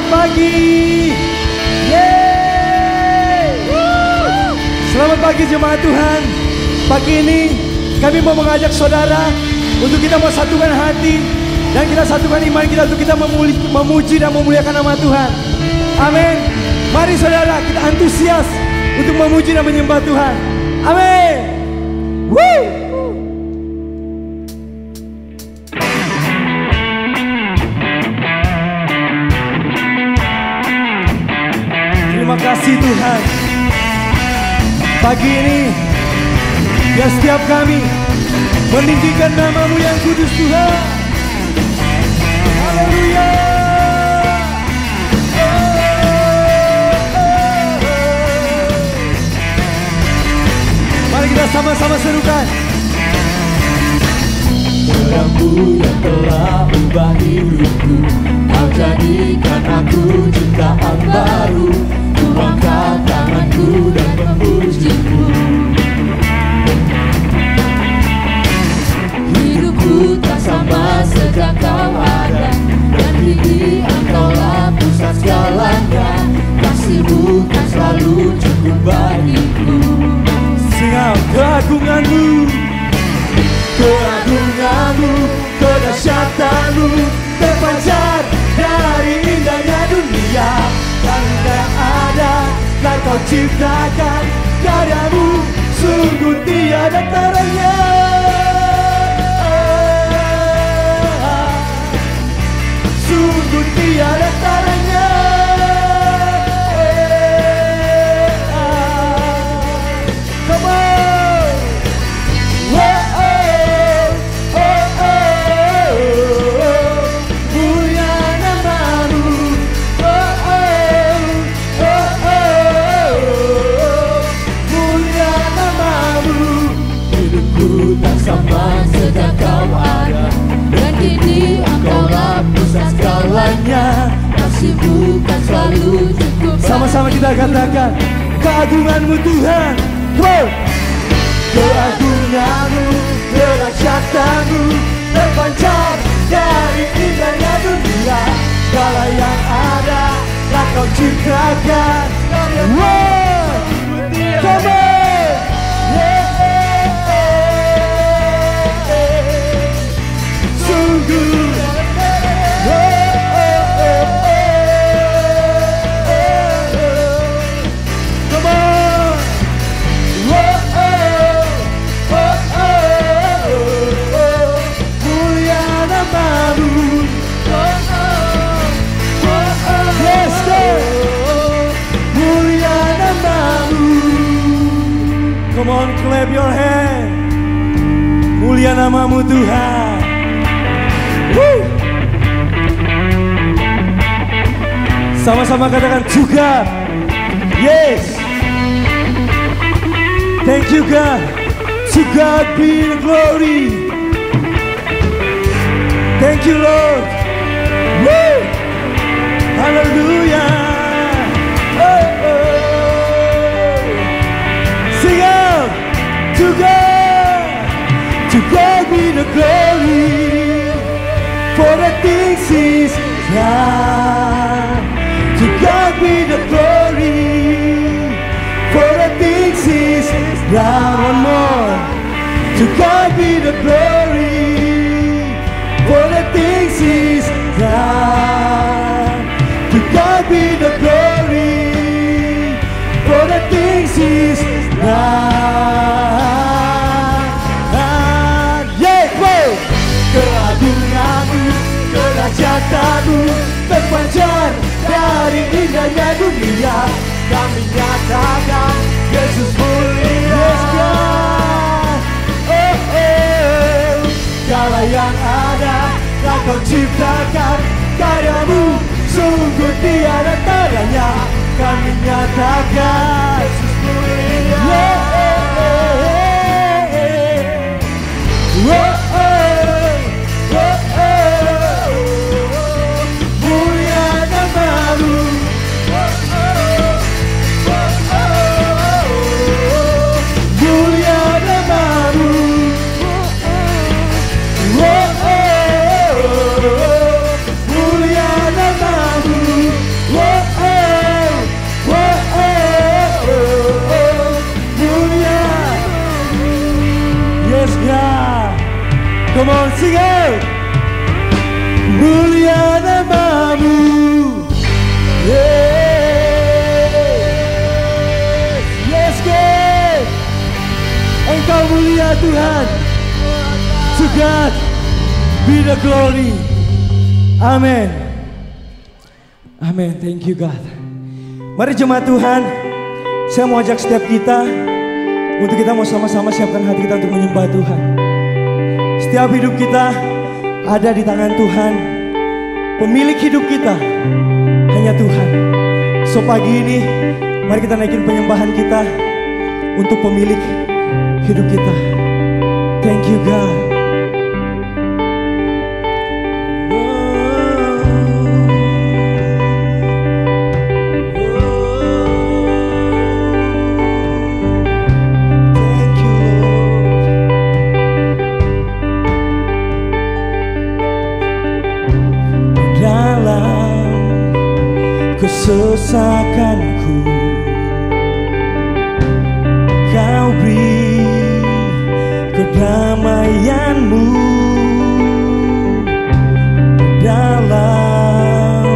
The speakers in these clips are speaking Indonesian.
Selamat pagi. Yeay. Selamat pagi jemaat Tuhan. Pagi ini kami mau mengajak saudara untuk kita mau satukan hati dan kita satukan iman kita untuk kita memuji dan memuliakan nama Tuhan. Amin. Mari saudara kita antusias untuk memuji dan menyembah Tuhan. Amin. Woo. Terima kasih Tuhan. Pagi ini ya setiap kami meninggikan nama-Mu yang kudus Tuhan. Haleluya. Mari kita sama-sama serukan. Terang-Mu yang telah ubah hidupku, Kau jadikan aku ciptaan baru. Ku angkat tanganku dan memuji-Mu. Hidupku tak sama sejak Kau ada, dan kini Engkaulah pusat segalanya. Kasih-Mu kan selalu cukup bagiku. Singap keagungan-Mu, keagungan-Mu, kedahsyatan-Mu terpancar dari indahnya dunia. Dan yang ada telah Kau ciptakan, karya-Mu sungguh tiada taranya. Sungguh tiada taranya. Come on. Mulia nama-Mu. Mulia nama-Mu. Hidupku tak sama sejak Kau ada, dan kini Engkaulah pusat segalanya. Kasih-Mu kan selalu cukup. sama-sama kita katakan keagungan-Mu Tuhan. Come on. Keagungan-Mu, kedahsyatan-Mu terpancar dari indahnya dunia. Segala yang ada telah Kau ciptakan. Wow, come on. Sungguh. Come on. Mulia nama-Mu. Yes, God. Mulia nama-Mu. Come on, clap your hand. Mulia nama-Mu Tuhan. Woo. Sama-sama katakan juga. Yes. Thank you God. To God be the glory. Thank you Lord. Woo. Hallelujah. Oh, oh. Sing out. To God be the glory for the things He's done. To God be the glory for the things He's done. One more. To God be the glory for the things He's done. To God be the glory for the things He's done. Keagungan-Mu, kedahsyatan-Mu terpancar dari indahnya dunia. Kami nyatakan Yesus mulia. Yes, God. Oh, oh. Segala yang ada telah Kau ciptakan, karya-Mu sungguh tiada taranya. Kami nyatakan Yesus mulia. Oh, oh. Mulia nama-Mu. Mulia nama-Mu. Mulia nama-Mu. Tuhan. To God be the glory. Amen. Amen. Thank you God. Mari jemaat Tuhan, saya mau ajak setiap kita untuk kita mau sama-sama siapkan hati kita untuk menyembah Tuhan. Setiap hidup kita ada di tangan Tuhan. Pemilik hidup kita hanya Tuhan. So pagi ini mari kita naikin penyembahan kita untuk pemilik hidup kita. Thank you God. Kesesakanku Kau beri kedamaianmu dalam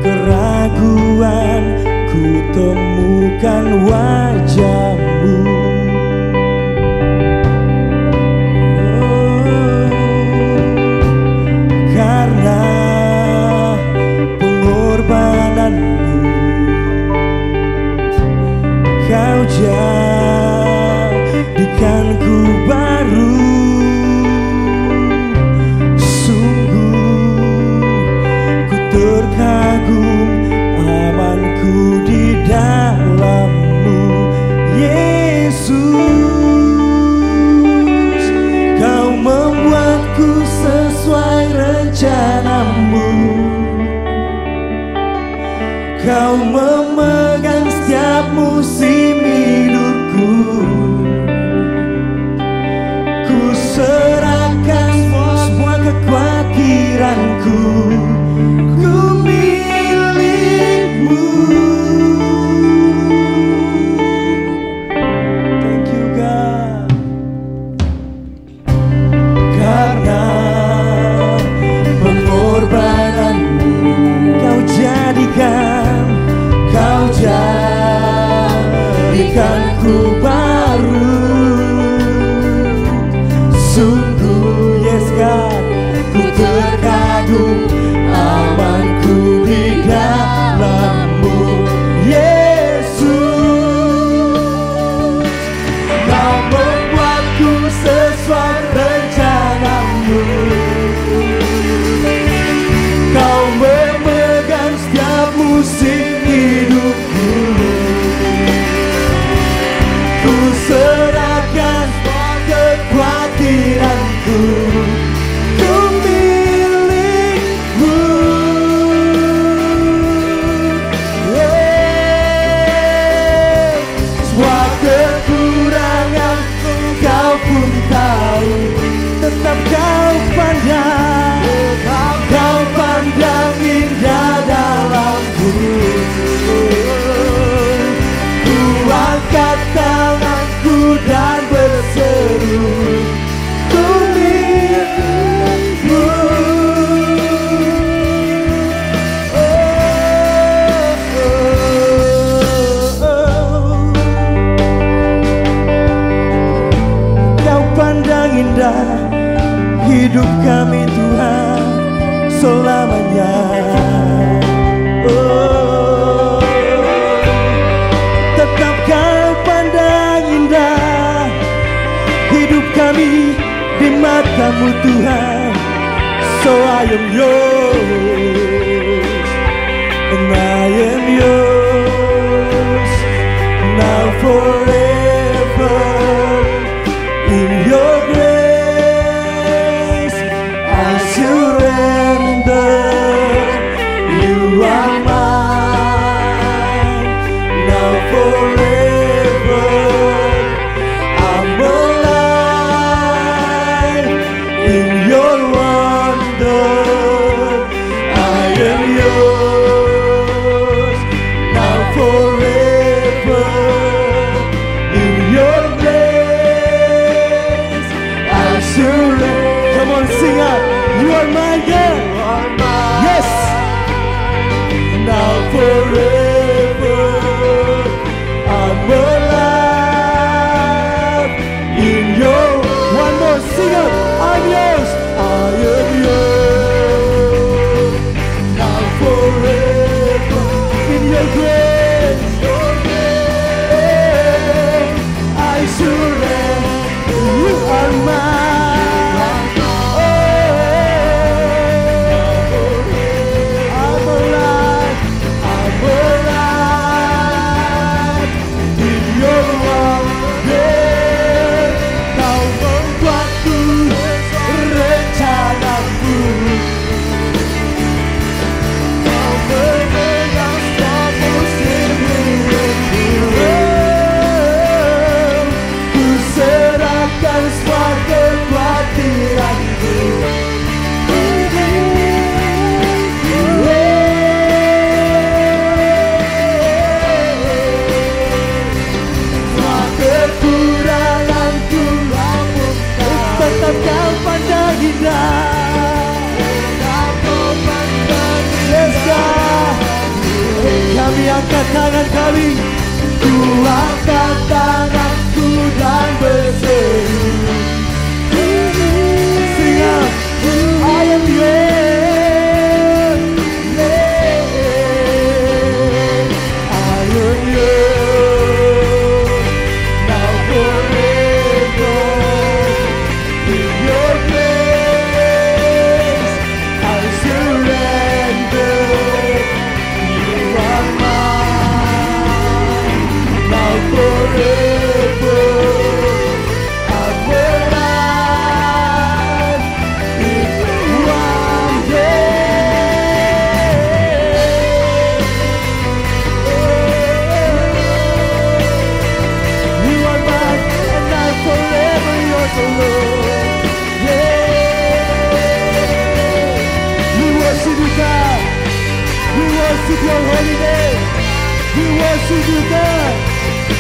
keraguan ku temukan wajahmu. Karena Kau jadikanku baru. Sungguh ku terkagum amanku di dalam-Mu Yesus. Kau membuatku sesuai rencana-Mu. Kau memegang setiap musim hidupku. Ku serahkan semua kekhawatiranku. Ku milik-Mu. Thank you God. Karena pengorbanan-Mu Kau jadikanku baru. Sungguh yes God, ku terkagum amanku di dalam-Mu Yesus. Kau membuatku sesuai rencana-Mu. Kau memegang setiap musim hidupku. Ku serahkan kekhawatiranku. Ku milik-Mu. Semua kekurangan Kau pun tahu. Tetap Kau pandang. Kau pandang indah dalam-Ku. Ku angkat tanganku dan berseru. Ku milik-Mu. Kau pandang indah hidup kami Tuhan selamanya. Oh, tetap Kau pandang indah hidup kami di mata-Mu Tuhan. So I am yours and I am yours now forever. In your grace I surrender. You are mine now forever. I'm alive in your wonder. I am yours now forever. angkat tangan kami, ku angkat tanganku dan berseru. Sing out, I am yours, I am yours, now forever. In your grace, I surrender. You are mine, now forever. I will rise in one day. You are mine, and I'm forever yours, O Lord. We worship you, God. We worship your holy name. We worship you, God.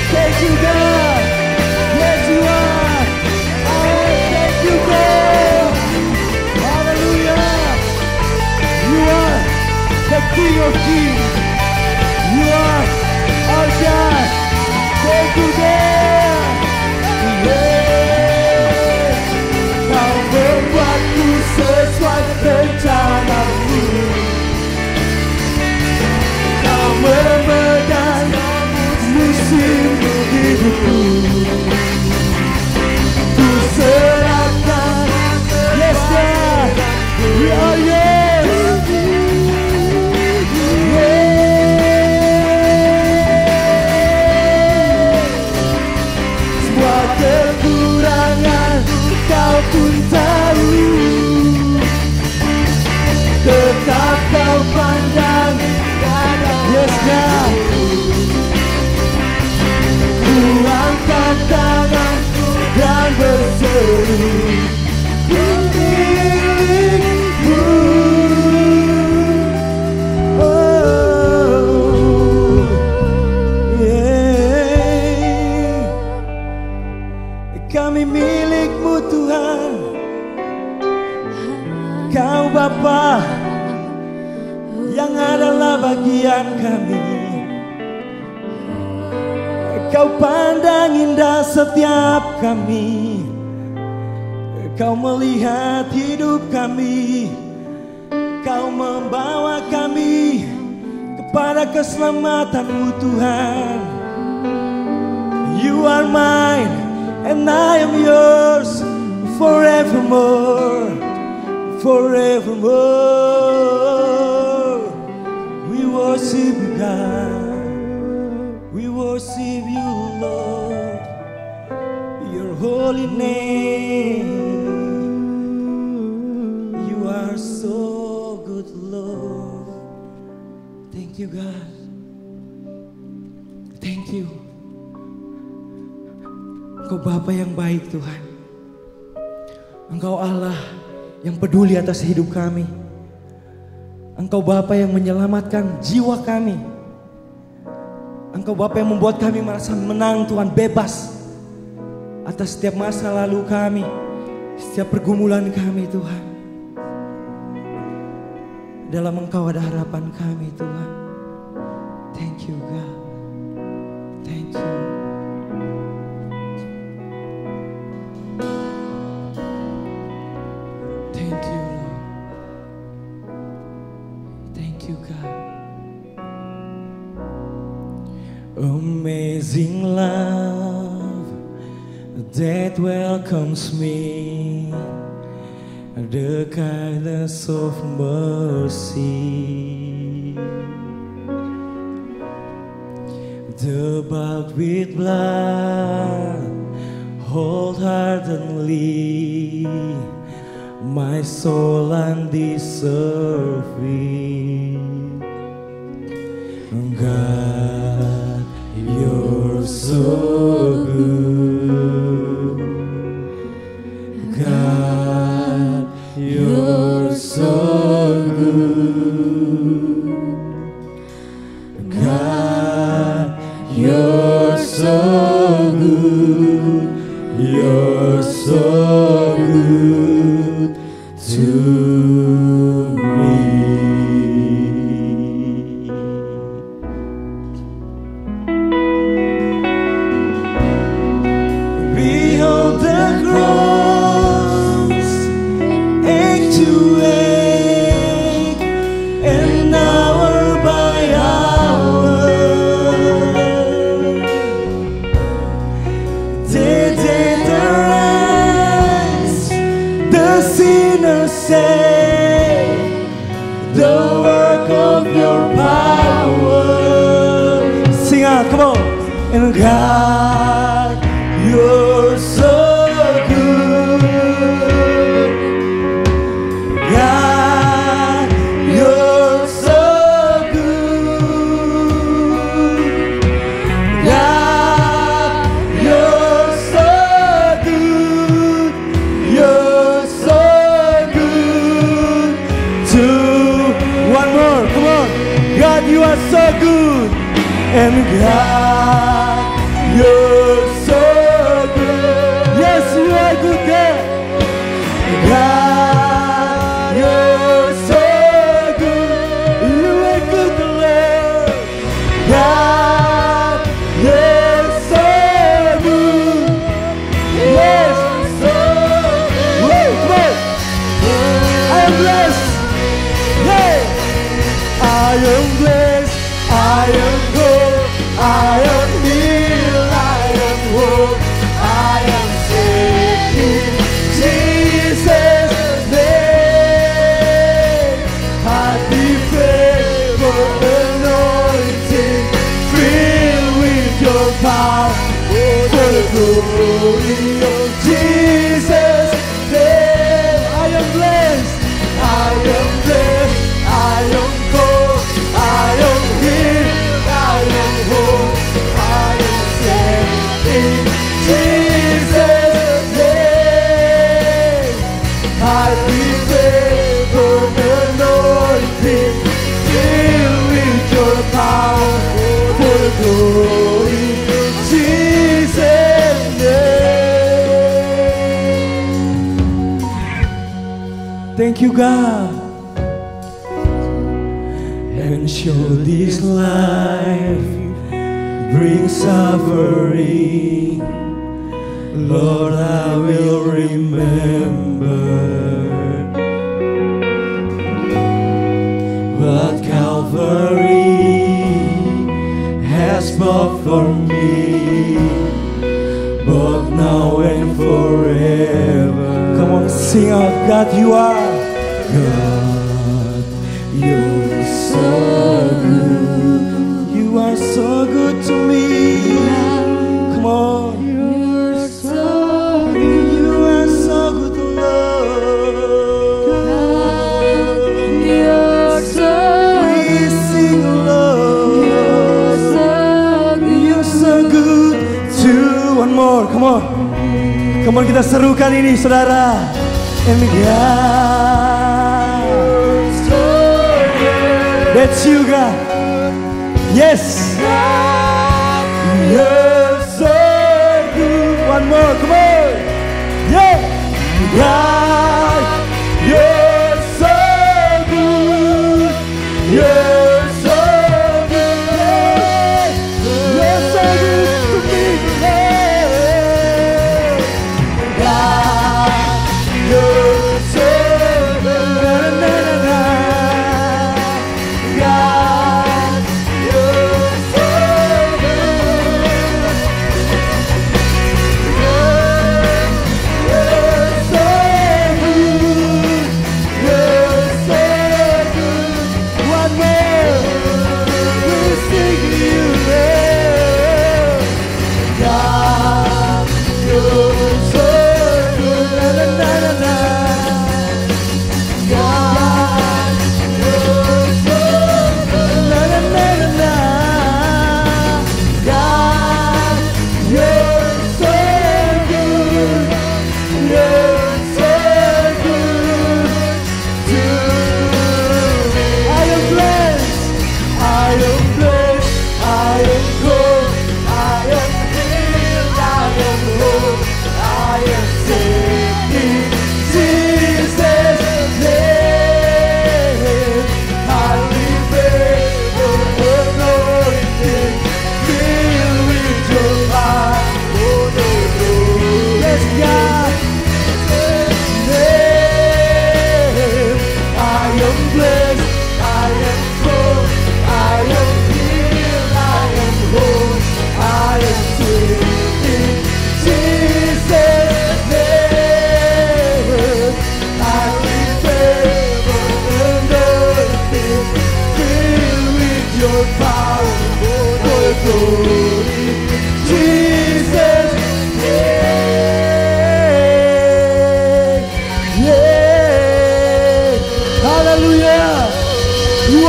Thank you, God. Yes, you are. Oh, thank you, God. Hallelujah. You are the King of Kings. You are our God. Thank you, God. Yeah. Kau membuatku sesuai rencanamu. Kau memegang musim hidupku. Ku serahkan, yes God, we are yours. Yeah. Semua kekurangan kau pun tahu, tetap kau pandang. Yes God, ku angkat tanganku dan berseru, ku milikmu. Oh, yeah. Kami milikmu Tuhan, Kau Bapa yang adalah bagian kami. Kau pandang indah setiap kami. Kau melihat hidup kami. Kau membawa kami kepada keselamatan-Mu Tuhan. You are mine and I am yours forevermore, forevermore. We worship you, God. We worship you, Lord. Your holy name. You are so good, Lord. Thank you, God. Thank you. Engkau Bapa yang baik, Tuhan. Engkau Allah yang peduli atas hidup kami. Engkau Bapa yang menyelamatkan jiwa kami. Engkau Bapa yang membuat kami merasa menang, Tuhan, bebas atas setiap masa lalu kami, setiap pergumulan kami, Tuhan. Dalam Engkau ada harapan kami, Tuhan. Thank you, God. Thank you. Thank you, Lord. Thank you, God. Amazing love that welcomes me, the kindness of mercy, the bought with blood, wholeheartedly, my soul undeserving. God, you're so good. God, you're so good. God, you're so good. You're so good to me. And God, you're so good. God, you're so good. God, you're so good. You're so good. One more, come on. God, you are so good. And God, you're so good. Yes, you are good, God. God, you're so good. You are good, Lord. God, you're so good. Yes, so good. Woo, come on. I am blessed. Yeah. I am blessed. I am good. I am healed. I am whole. I am saved in Jesus' name. Happy favor, anointing, filled with your power, for the glory of Jesus' name. I am blessed. I am blessed. I am good. I am healed. I am whole. I am saved in Jesus' name. Happy favor, anointing, filled with your power, for the glory of Jesus' name. Thank you, God. And show this life brings suffering. Lord, I will remember what Calvary has bought for me, both now and forever. Come on, sing out, God, you are God. You're so good. You are so good to me. Come on. You're so good. You are so good to love. You're so We sing love. You're so good. You're so good to. One more, come on. Come on, kita serukan ini, saudara. And God, that's you, God. Yes. You're so good. One more, come on. Yeah. God, you're so good. You're so good. You're so good to me. God, you're so good. Na, na, na, na. God, you're so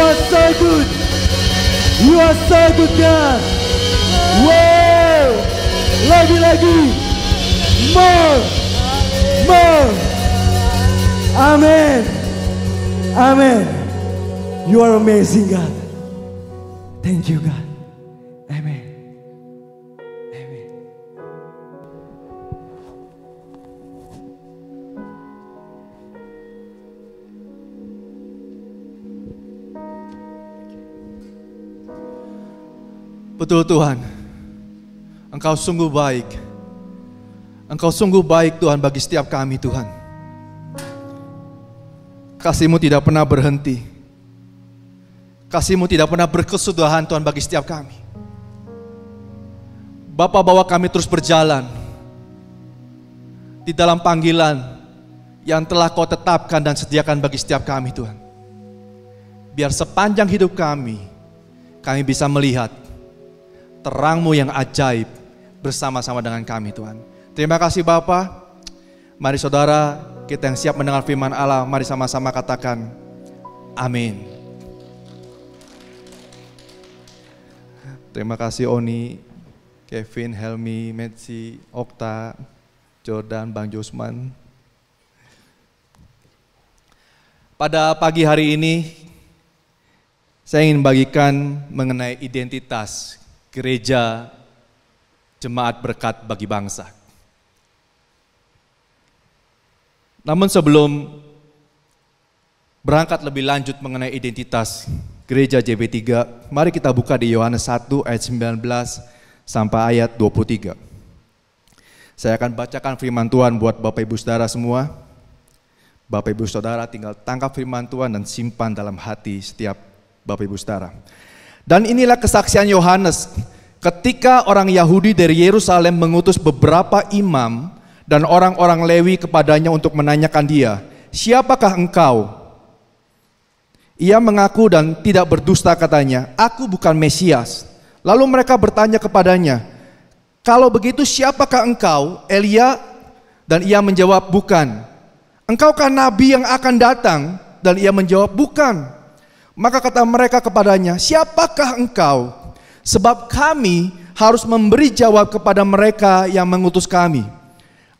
are so good. You are so good, God. Wow. Lagi-lagi. More. More. Amen. Amen. You are amazing, God. Thank you, God. Amen. Amen. Betul Tuhan, Engkau sungguh baik. Engkau sungguh baik Tuhan bagi setiap kami Tuhan. Kasih-Mu tidak pernah berhenti. Kasih-Mu tidak pernah berkesudahan Tuhan bagi setiap kami. Bapa, bawa kami terus berjalan di dalam panggilan yang telah Kau tetapkan dan sediakan bagi setiap kami Tuhan. Biar sepanjang hidup kami bisa melihat terang-Mu yang ajaib bersama-sama dengan kami Tuhan. Terima kasih Bapa. Mari saudara, kita yang siap mendengar firman Allah, mari sama-sama katakan amin. Terima kasih Oni, Kevin, Helmi, Metsi, Okta, Jordan, Bang Josman. Pada pagi hari ini saya ingin bagikan mengenai identitas gereja Jemaat Berkat Bagi Bangsa. Namun sebelum berangkat lebih lanjut mengenai identitas gereja JB3, mari kita buka di Yohanes 1 ayat 19 sampai ayat 23. Saya akan bacakan firman Tuhan buat Bapak Ibu Saudara semua. Bapak Ibu Saudara tinggal tangkap firman Tuhan dan simpan dalam hati setiap Bapak Ibu Saudara. Dan inilah kesaksian Yohanes ketika orang Yahudi dari Yerusalem mengutus beberapa imam dan orang-orang Lewi kepadanya untuk menanyakan dia, "Siapakah engkau?" Ia mengaku dan tidak berdusta katanya, "Aku bukan Mesias." Lalu mereka bertanya kepadanya, "Kalau begitu siapakah engkau, Elia?" Dan ia menjawab, "Bukan." "Engkaukah nabi yang akan datang?" Dan ia menjawab, "Bukan." Maka kata mereka kepadanya, "Siapakah engkau? Sebab kami harus memberi jawab kepada mereka yang mengutus kami.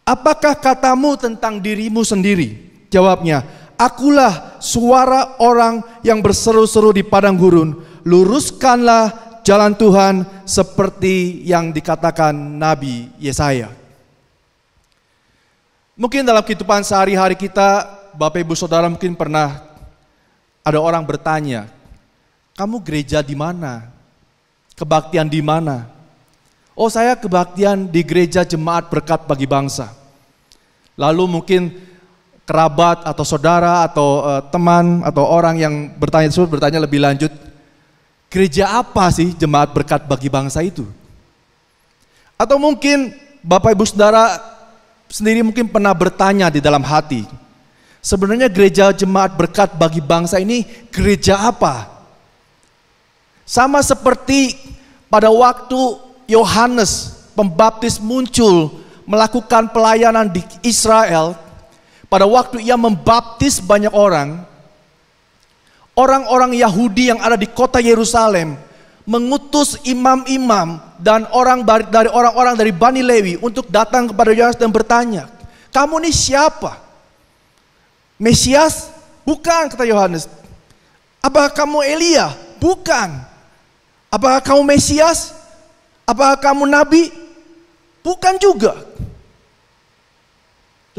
Apakah katamu tentang dirimu sendiri?" Jawabnya, "Akulah suara orang yang berseru-seru di padang gurun, luruskanlah jalan Tuhan seperti yang dikatakan Nabi Yesaya." Mungkin dalam kehidupan sehari-hari kita, Bapak Ibu Saudara mungkin pernah ada orang bertanya, "Kamu gereja di mana? Kebaktian di mana?" "Oh, saya kebaktian di gereja Jemaat Berkat Bagi Bangsa." Lalu mungkin kerabat atau saudara atau teman atau orang yang bertanya tersebut bertanya lebih lanjut, "Gereja apa sih Jemaat Berkat Bagi Bangsa itu?" Atau mungkin Bapak Ibu Saudara sendiri mungkin pernah bertanya di dalam hati, sebenarnya gereja Jemaat Berkat Bagi Bangsa ini gereja apa? Sama seperti pada waktu Yohanes Pembaptis muncul melakukan pelayanan di Israel, pada waktu ia membaptis banyak orang, orang-orang Yahudi yang ada di kota Yerusalem mengutus imam-imam dan orang-orang dari Bani Lewi untuk datang kepada Yohanes dan bertanya, "Kamu ini siapa? Mesias?" "Bukan," kata Yohanes. "Apakah kamu Elia?" "Bukan." "Apakah kamu Mesias? Apakah kamu Nabi?" "Bukan juga."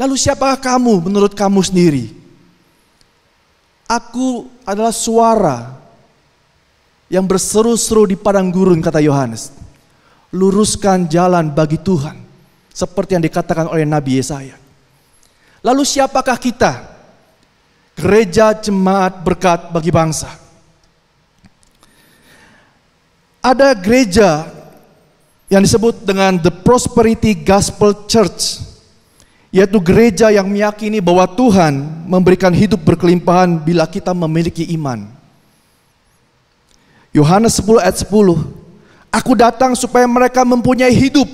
"Lalu siapakah kamu menurut kamu sendiri?" "Aku adalah suara yang berseru-seru di padang gurun," kata Yohanes. "Luruskan jalan bagi Tuhan," seperti yang dikatakan oleh Nabi Yesaya. Lalu siapakah kita? Gereja Jemaat Berkat Bagi Bangsa. Ada gereja yang disebut dengan The Prosperity Gospel Church, yaitu gereja yang meyakini bahwa Tuhan memberikan hidup berkelimpahan bila kita memiliki iman. Yohanes 10 ayat 10, "Aku datang supaya mereka mempunyai hidup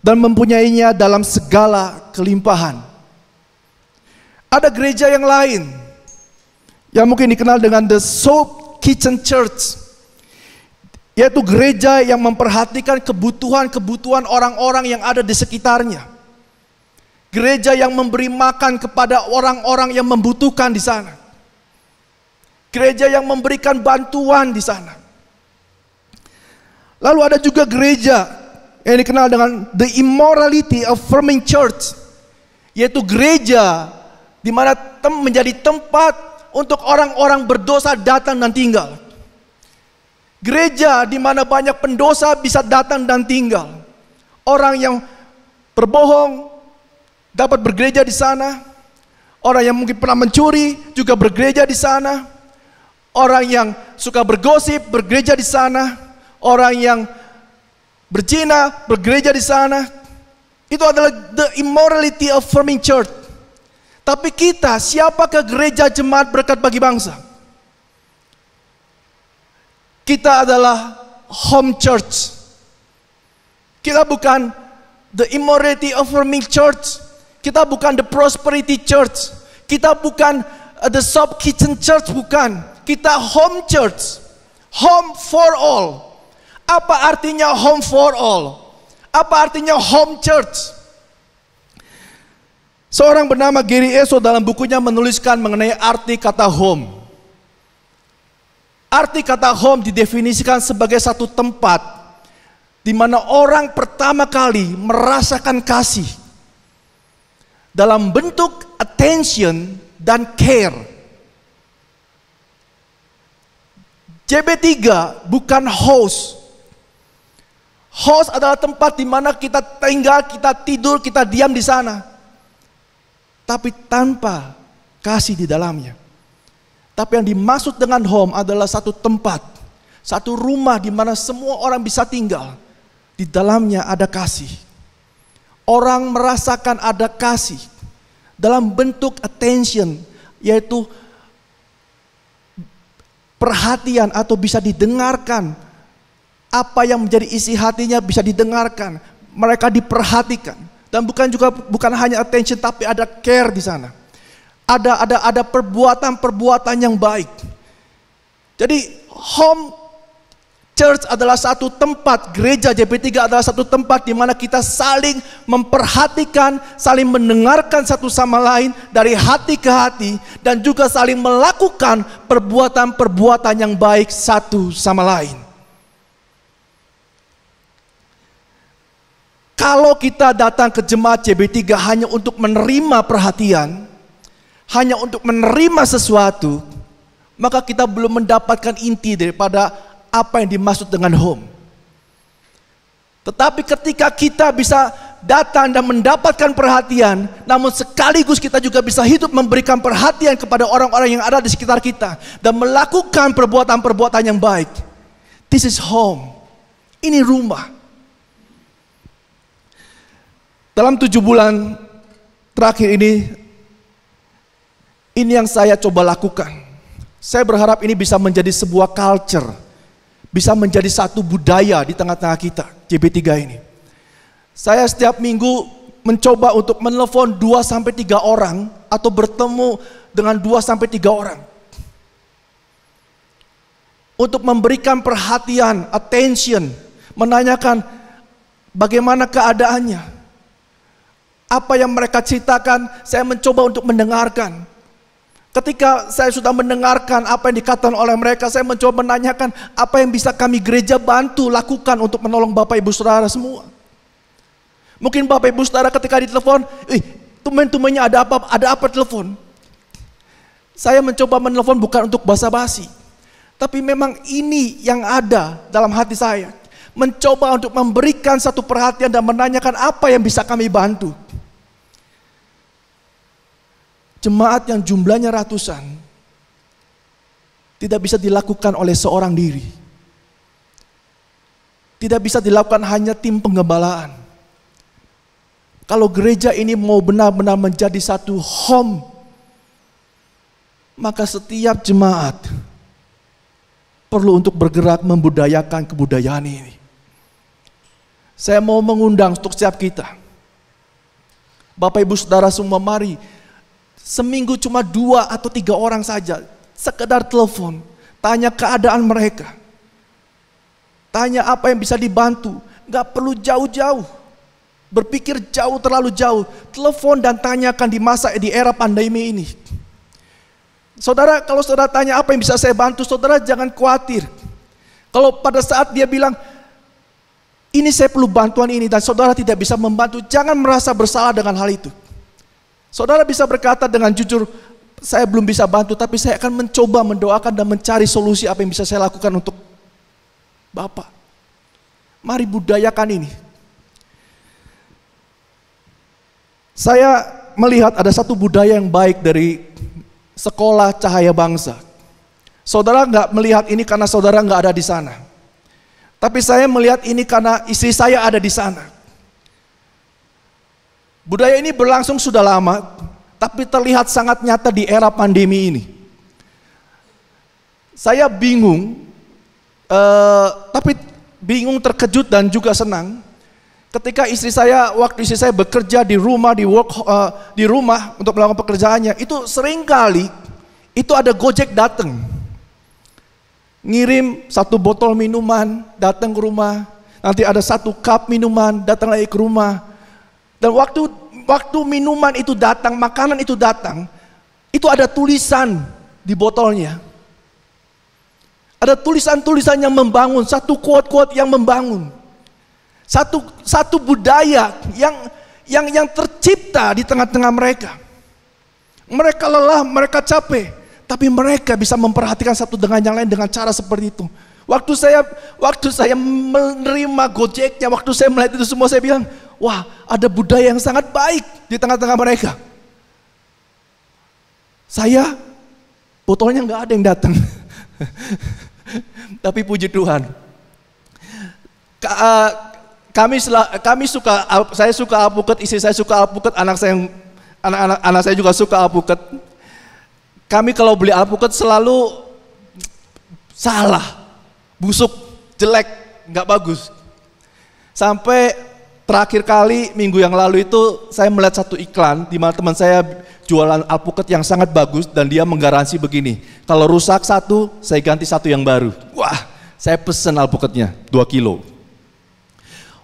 dan mempunyainya dalam segala kelimpahan." Ada gereja yang lain yang mungkin dikenal dengan The South kitchen church, yaitu gereja yang memperhatikan kebutuhan-kebutuhan orang-orang yang ada di sekitarnya. Gereja yang memberi makan kepada orang-orang yang membutuhkan di sana. Gereja yang memberikan bantuan di sana. Lalu ada juga gereja yang dikenal dengan the immorality affirming church, yaitu gereja di mana menjadi tempat untuk orang-orang berdosa datang dan tinggal. Gereja di mana banyak pendosa bisa datang dan tinggal. Orang yang berbohong dapat bergereja di sana. Orang yang mungkin pernah mencuri juga bergereja di sana. Orang yang suka bergosip bergereja di sana. Orang yang berzina bergereja di sana. Itu adalah the immorality affirming church. Tapi kita, siapakah gereja jemaat berkat bagi bangsa? Kita adalah home church. Kita bukan the immorality affirming church. Kita bukan the prosperity church. Kita bukan the shop kitchen church, bukan. Kita home church. Home for all. Apa artinya home for all? Apa artinya home church? Seorang bernama Gary Eso dalam bukunya menuliskan mengenai arti kata home. Arti kata home didefinisikan sebagai satu tempat di mana orang pertama kali merasakan kasih dalam bentuk attention dan care. JB3 bukan host. Host adalah tempat di mana kita tinggal, kita tidur, kita diam di sana. Tapi tanpa kasih di dalamnya. Tapi yang dimaksud dengan home adalah satu tempat, satu rumah di mana semua orang bisa tinggal. Di dalamnya ada kasih. Orang merasakan ada kasih dalam bentuk attention, yaitu perhatian atau bisa didengarkan. Apa yang menjadi isi hatinya bisa didengarkan. Mereka diperhatikan. Dan bukan hanya attention, tapi ada care di sana. Ada perbuatan-perbuatan yang baik. Jadi home church adalah satu tempat, gereja JP3 adalah satu tempat di mana kita saling memperhatikan, saling mendengarkan satu sama lain dari hati ke hati, dan juga saling melakukan perbuatan-perbuatan yang baik satu sama lain. Kalau kita datang ke jemaat JB3 hanya untuk menerima perhatian, hanya untuk menerima sesuatu, maka kita belum mendapatkan inti daripada apa yang dimaksud dengan home. Tetapi ketika kita bisa datang dan mendapatkan perhatian, namun sekaligus kita juga bisa hidup memberikan perhatian kepada orang-orang yang ada di sekitar kita dan melakukan perbuatan-perbuatan yang baik. This is home. Ini rumah. Dalam 7 bulan terakhir ini yang saya coba lakukan. Saya berharap ini bisa menjadi sebuah culture, bisa menjadi satu budaya di tengah-tengah kita, JB3 ini. Saya setiap minggu mencoba untuk menelpon 2-3 orang atau bertemu dengan 2-3 orang. Untuk memberikan perhatian, attention, menanyakan bagaimana keadaannya. Apa yang mereka ceritakan, saya mencoba untuk mendengarkan. Ketika saya sudah mendengarkan apa yang dikatakan oleh mereka, saya mencoba menanyakan apa yang bisa kami gereja bantu lakukan untuk menolong Bapak Ibu Saudara semua. Mungkin Bapak Ibu Saudara ketika ditelepon, tumen-tumennya ada apa telepon. Saya mencoba menelpon bukan untuk basa-basi, tapi memang ini yang ada dalam hati saya. Mencoba untuk memberikan satu perhatian dan menanyakan apa yang bisa kami bantu. Jemaat yang jumlahnya ratusan tidak bisa dilakukan oleh seorang diri. Tidak bisa dilakukan hanya tim penggembalaan. Kalau gereja ini mau benar-benar menjadi satu home, maka setiap jemaat perlu untuk bergerak membudayakan kebudayaan ini. Saya mau mengundang untuk setiap kita. Bapak Ibu Saudara semua, mari seminggu cuma 2 atau 3 orang saja, sekedar telepon. Tanya keadaan mereka. Tanya apa yang bisa dibantu. Gak perlu jauh-jauh. Berpikir jauh, terlalu jauh. Telepon dan tanyakan di era pandemi ini. Saudara, kalau saudara tanya apa yang bisa saya bantu, saudara jangan khawatir. Kalau pada saat dia bilang, ini saya perlu bantuan ini, dan saudara tidak bisa membantu, jangan merasa bersalah dengan hal itu. Saudara bisa berkata dengan jujur, saya belum bisa bantu, tapi saya akan mencoba mendoakan dan mencari solusi apa yang bisa saya lakukan untuk Bapak. Mari budayakan ini. Saya melihat ada satu budaya yang baik dari Sekolah Cahaya Bangsa. Saudara nggak melihat ini karena saudara nggak ada di sana. Tapi saya melihat ini karena istri saya ada di sana. Budaya ini berlangsung sudah lama, tapi terlihat sangat nyata di era pandemi ini. Saya bingung, tapi bingung, terkejut dan juga senang. Ketika waktu istri saya bekerja di rumah, di rumah untuk melakukan pekerjaannya, itu seringkali itu ada Gojek datang. Ngirim 1 botol minuman, datang ke rumah. Nanti ada 1 cup minuman, datang lagi ke rumah. Dan waktu minuman itu datang, makanan itu datang, itu ada tulisan di botolnya. Ada tulisan-tulisan yang membangun, satu quote-quote yang membangun. Satu budaya yang tercipta di tengah-tengah mereka. Mereka lelah, mereka capek, tapi mereka bisa memperhatikan satu dengan yang lain dengan cara seperti itu. Waktu saya menerima Gojeknya, waktu saya melihat itu semua, saya bilang, wah, ada budaya yang sangat baik di tengah-tengah mereka. Saya, botolnya nggak ada yang datang. Tapi puji Tuhan, saya suka alpukat, istri saya suka alpukat, anak saya juga suka alpukat. Kami kalau beli alpukat selalu salah, busuk, jelek, nggak bagus. Sampai terakhir kali minggu yang lalu itu saya melihat satu iklan di mana teman saya jualan alpukat yang sangat bagus dan dia menggaransi begini, kalau rusak 1, saya ganti 1 yang baru. Wah, saya pesen alpukatnya 2 kilo.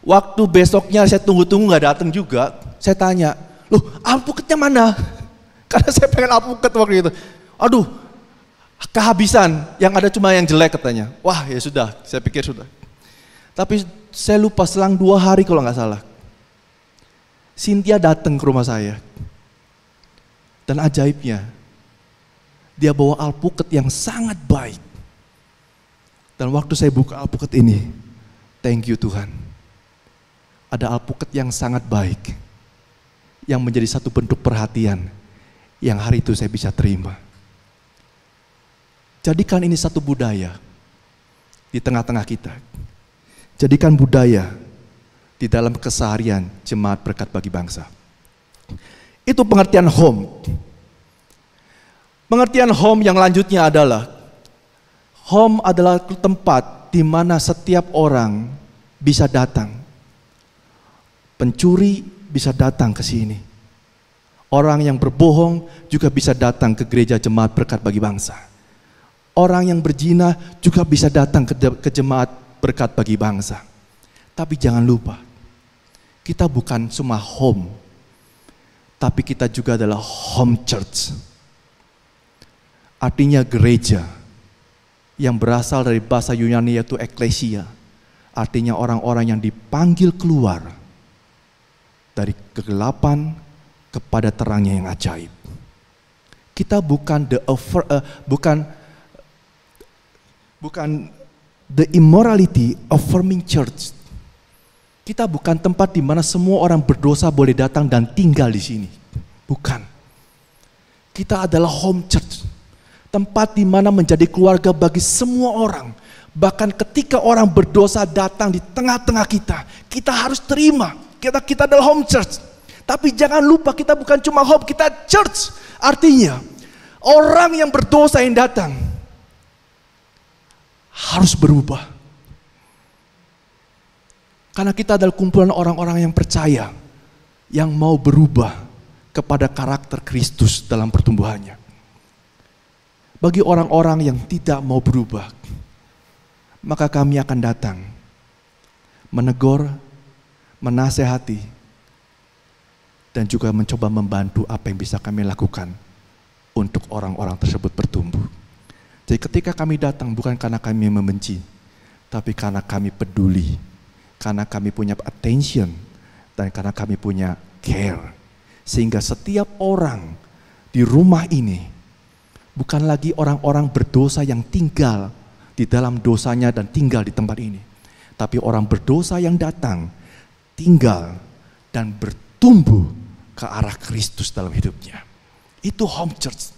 Waktu besoknya saya tunggu-tunggu nggak datang juga, saya tanya, loh alpukatnya mana? Karena saya pengen alpukat waktu itu. Aduh, kehabisan, yang ada cuma yang jelek katanya. Wah ya sudah, saya pikir sudah. Tapi saya lupa, selang 2 hari kalau nggak salah, Cynthia datang ke rumah saya. Dan ajaibnya, dia bawa alpukat yang sangat baik. Dan waktu saya buka alpukat ini, thank you Tuhan. Ada alpukat yang sangat baik, yang menjadi satu bentuk perhatian yang hari itu saya bisa terima. Jadikan ini satu budaya di tengah-tengah kita. Jadikan budaya di dalam keseharian Jemaat Berkat Bagi Bangsa. Itu pengertian home. Pengertian home yang lanjutnya adalah, home adalah tempat di mana setiap orang bisa datang. Pencuri bisa datang ke sini. Orang yang berbohong juga bisa datang ke gereja Jemaat Berkat Bagi Bangsa. Orang yang berzina juga bisa datang ke Jemaat Berkat Bagi Bangsa. Tapi jangan lupa, kita bukan cuma home, tapi kita juga adalah home church. Artinya gereja, yang berasal dari bahasa Yunani yaitu ekklesia. Artinya orang-orang yang dipanggil keluar dari kegelapan kepada terangnya yang ajaib. Kita bukan the immorality affirming church. Kita bukan tempat di mana semua orang berdosa boleh datang dan tinggal di sini. Bukan. Kita adalah home church. Tempat di mana menjadi keluarga bagi semua orang. Bahkan ketika orang berdosa datang di tengah-tengah kita, kita harus terima. Kita adalah home church. Tapi jangan lupa, kita bukan cuma home, kita church. Artinya, orang yang berdosa yang datang harus berubah. Karena kita adalah kumpulan orang-orang yang percaya, yang mau berubah kepada karakter Kristus dalam pertumbuhannya. Bagi orang-orang yang tidak mau berubah, maka kami akan datang, menegur, menasehati, dan juga mencoba membantu apa yang bisa kami lakukan untuk orang-orang tersebut bertumbuh. Jadi ketika kami datang bukan karena kami membenci, tapi karena kami peduli, karena kami punya attention, dan karena kami punya care. Sehingga setiap orang di rumah ini bukan lagi orang-orang berdosa yang tinggal di dalam dosanya dan tinggal di tempat ini. Tapi orang berdosa yang datang, tinggal, dan bertumbuh ke arah Kristus dalam hidupnya. Itu home church.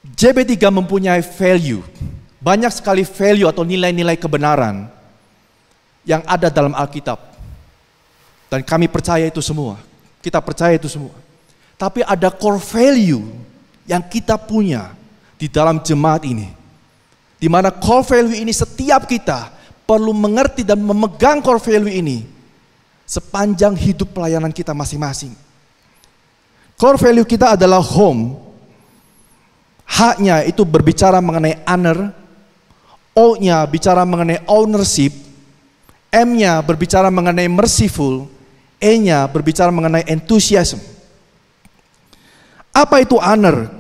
JB3 mempunyai value. Banyak sekali value atau nilai-nilai kebenaran yang ada dalam Alkitab. Dan kami percaya itu semua. Kita percaya itu semua. Tapi ada core value yang kita punya di dalam jemaat ini. Di mana core value ini setiap kita perlu mengerti dan memegang core value ini sepanjang hidup pelayanan kita masing-masing. Core value kita adalah home. H-nya itu berbicara mengenai honor. O-nya bicara mengenai ownership. M-nya berbicara mengenai merciful. E-nya berbicara mengenai enthusiasm. Apa itu honor?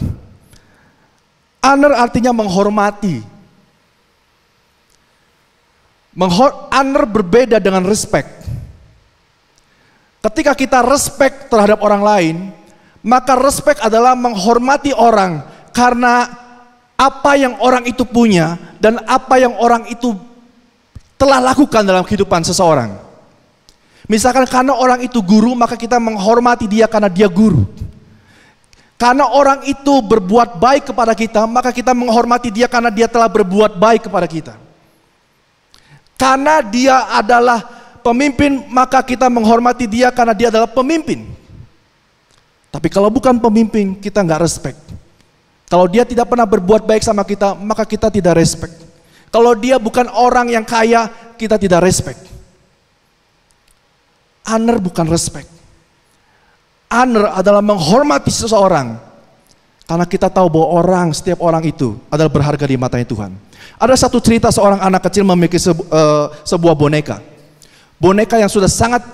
Honor artinya menghormati. Honor berbeda dengan respect. Ketika kita respect terhadap orang lain, maka respect adalah menghormati orang karena apa yang orang itu punya dan apa yang orang itu telah lakukan dalam kehidupan seseorang. Misalkan karena orang itu guru, maka kita menghormati dia karena dia guru. Karena orang itu berbuat baik kepada kita, maka kita menghormati dia karena dia telah berbuat baik kepada kita. Karena dia adalah pemimpin, maka kita menghormati dia karena dia adalah pemimpin. Tapi kalau bukan pemimpin, kita nggak respect. Kalau dia tidak pernah berbuat baik sama kita, maka kita tidak respect. Kalau dia bukan orang yang kaya, kita tidak respect. Honor bukan respect. Honor adalah menghormati seseorang. Karena kita tahu bahwa setiap orang itu adalah berharga di matanya Tuhan. Ada satu cerita seorang anak kecil memiliki sebuah boneka. Boneka yang sudah sangat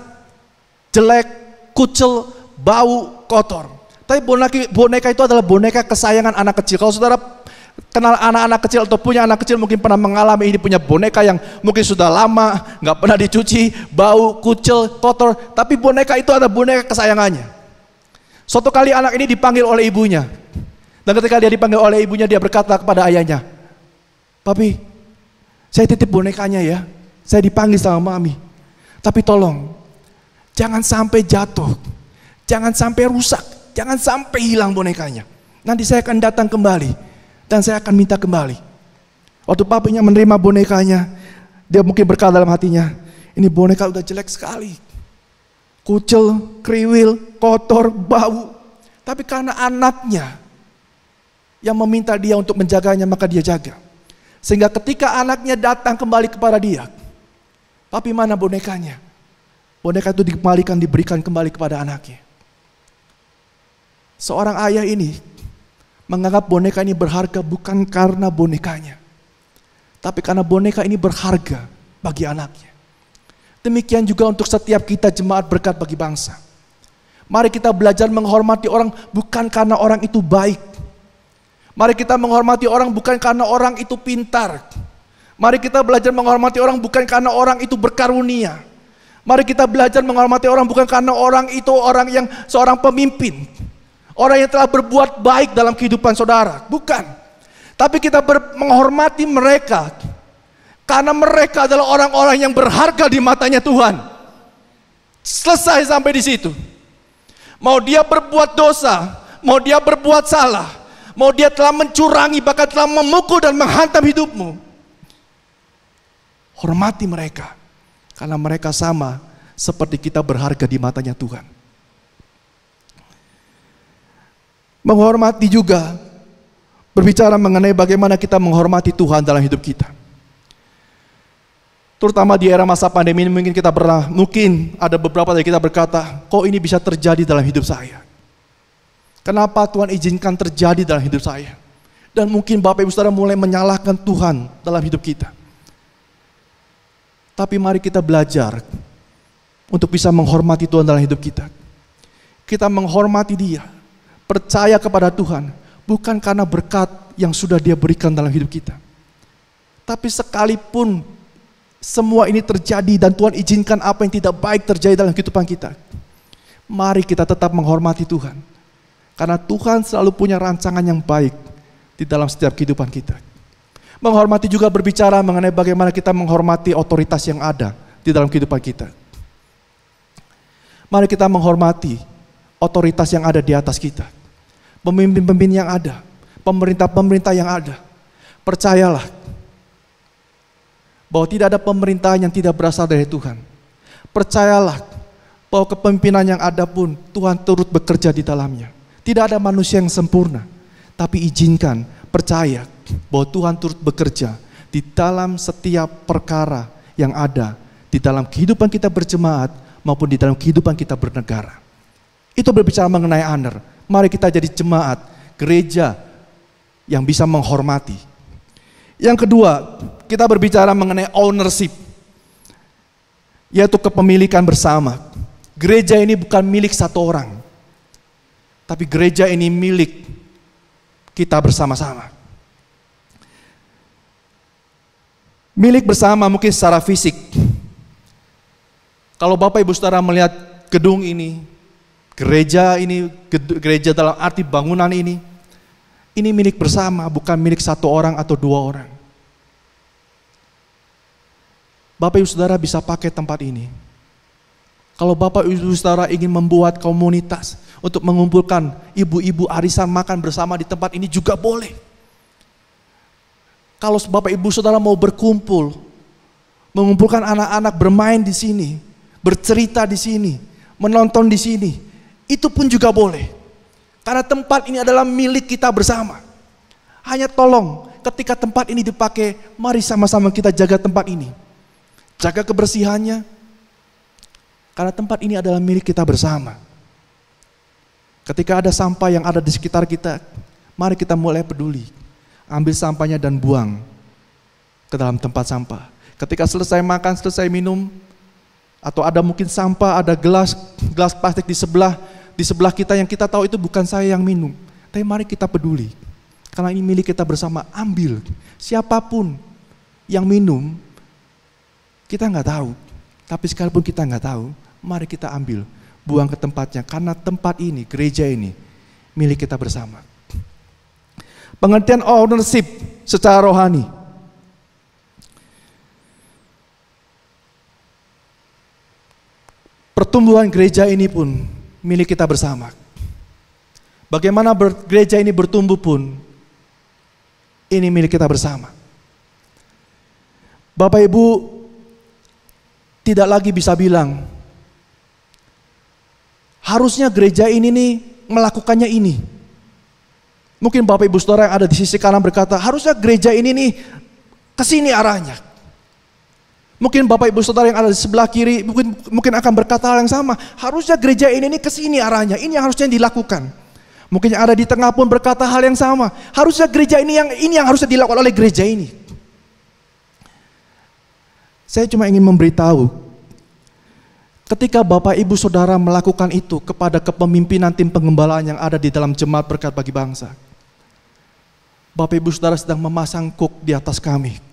jelek, kucel, bau, kotor. Tapi boneka itu adalah boneka kesayangan anak kecil. Kalau saudara kenal anak-anak kecil atau punya anak kecil mungkin pernah mengalami ini, punya boneka yang mungkin sudah lama, nggak pernah dicuci, bau, kucel, kotor. Tapi boneka itu ada boneka kesayangannya. Suatu kali anak ini dipanggil oleh ibunya. Dan ketika dia dipanggil oleh ibunya, dia berkata kepada ayahnya, "Papi, saya titip bonekanya ya. Saya dipanggil sama mami. Tapi tolong, jangan sampai jatuh. Jangan sampai rusak. Jangan sampai hilang bonekanya. Nanti saya akan datang kembali. Dan saya akan minta kembali." Waktu papinya menerima bonekanya, dia mungkin berkata dalam hatinya, "Ini boneka udah jelek sekali. Kucel, kriwil, kotor, bau." Tapi karena anaknya yang meminta dia untuk menjaganya, maka dia jaga. Sehingga ketika anaknya datang kembali kepada dia, "Papi, mana bonekanya?" Boneka itu dikembalikan, diberikan kembali kepada anaknya. Seorang ayah ini menganggap boneka ini berharga bukan karena bonekanya, tapi karena boneka ini berharga bagi anaknya. Demikian juga untuk setiap kita jemaat berkat bagi bangsa. Mari kita belajar menghormati orang bukan karena orang itu baik. Mari kita menghormati orang bukan karena orang itu pintar. Mari kita belajar menghormati orang bukan karena orang itu berkarunia. Mari kita belajar menghormati orang bukan karena orang itu orang yang seorang pemimpin. Orang yang telah berbuat baik dalam kehidupan saudara. Bukan. Tapi kita menghormati mereka karena mereka adalah orang-orang yang berharga di matanya Tuhan. Selesai sampai di situ. Mau dia berbuat dosa, mau dia berbuat salah, mau dia telah mencurangi, bahkan telah memukul dan menghantam hidupmu, hormati mereka. Karena mereka sama seperti kita berharga di matanya Tuhan. Menghormati juga berbicara mengenai bagaimana kita menghormati Tuhan dalam hidup kita. Terutama di era masa pandemi ini mungkin ada beberapa dari kita berkata, kok ini bisa terjadi dalam hidup saya? Kenapa Tuhan izinkan terjadi dalam hidup saya? Dan mungkin Bapak Ibu Saudara mulai menyalahkan Tuhan dalam hidup kita. Tapi mari kita belajar untuk bisa menghormati Tuhan dalam hidup kita. Kita menghormati Dia, percaya kepada Tuhan, bukan karena berkat yang sudah Dia berikan dalam hidup kita. Tapi sekalipun semua ini terjadi dan Tuhan izinkan apa yang tidak baik terjadi dalam kehidupan kita, mari kita tetap menghormati Tuhan. Karena Tuhan selalu punya rancangan yang baik di dalam setiap kehidupan kita. Menghormati juga berbicara mengenai bagaimana kita menghormati otoritas yang ada di dalam kehidupan kita. Mari kita menghormati otoritas yang ada di atas kita. Pemimpin-pemimpin yang ada, pemerintah-pemerintah yang ada. Percayalah bahwa tidak ada pemerintahan yang tidak berasal dari Tuhan. Percayalah bahwa kepemimpinan yang ada pun Tuhan turut bekerja di dalamnya. Tidak ada manusia yang sempurna, tapi izinkan, percaya bahwa Tuhan turut bekerja di dalam setiap perkara yang ada di dalam kehidupan kita berjemaat maupun di dalam kehidupan kita bernegara. Itu berbicara mengenai honor. Mari kita jadi jemaat, gereja yang bisa menghormati. Yang kedua, kita berbicara mengenai ownership, yaitu kepemilikan bersama. Gereja ini bukan milik satu orang, tapi gereja ini milik kita bersama-sama. Milik bersama mungkin secara fisik. Kalau Bapak Ibu Saudara melihat gedung ini, gereja ini, gereja dalam arti bangunan ini milik bersama, bukan milik satu orang atau dua orang. Bapak Ibu Saudara bisa pakai tempat ini. Kalau Bapak Ibu Saudara ingin membuat komunitas untuk mengumpulkan ibu-ibu arisan makan bersama di tempat ini juga boleh. Kalau Bapak Ibu Saudara mau berkumpul, mengumpulkan anak-anak bermain di sini, bercerita di sini, menonton di sini, itu pun juga boleh. Karena tempat ini adalah milik kita bersama. Hanya tolong ketika tempat ini dipakai, mari sama-sama kita jaga tempat ini. Jaga kebersihannya. Karena tempat ini adalah milik kita bersama. Ketika ada sampah yang ada di sekitar kita, mari kita mulai peduli. Ambil sampahnya dan buang ke dalam tempat sampah. Ketika selesai makan, selesai minum, atau ada mungkin sampah, ada gelas plastik di sebelah kita yang kita tahu itu bukan saya yang minum. Tapi mari kita peduli. Karena ini milik kita bersama, ambil. Siapapun yang minum, kita nggak tahu. Tapi sekalipun kita nggak tahu, mari kita ambil, buang ke tempatnya. Karena tempat ini, gereja ini, milik kita bersama. Pengertian ownership secara rohani. Pertumbuhan gereja ini pun milik kita bersama. Bagaimana gereja ini bertumbuh pun, ini milik kita bersama. Bapak Ibu tidak lagi bisa bilang, harusnya gereja ini nih melakukannya ini. Mungkin Bapak Ibu Saudara yang ada di sisi kanan berkata, harusnya gereja ini nih kesini arahnya. Mungkin Bapak Ibu Saudara yang ada di sebelah kiri mungkin akan berkata hal yang sama. Harusnya gereja ini kesini arahnya. Ini yang harusnya dilakukan. Mungkin yang ada di tengah pun berkata hal yang sama. Harusnya gereja ini yang harusnya dilakukan oleh gereja ini. Saya cuma ingin memberitahu, ketika Bapak Ibu Saudara melakukan itu kepada kepemimpinan tim pengembalaan yang ada di dalam jemaat berkat bagi bangsa, Bapak Ibu Saudara sedang memasang kuk di atas kami.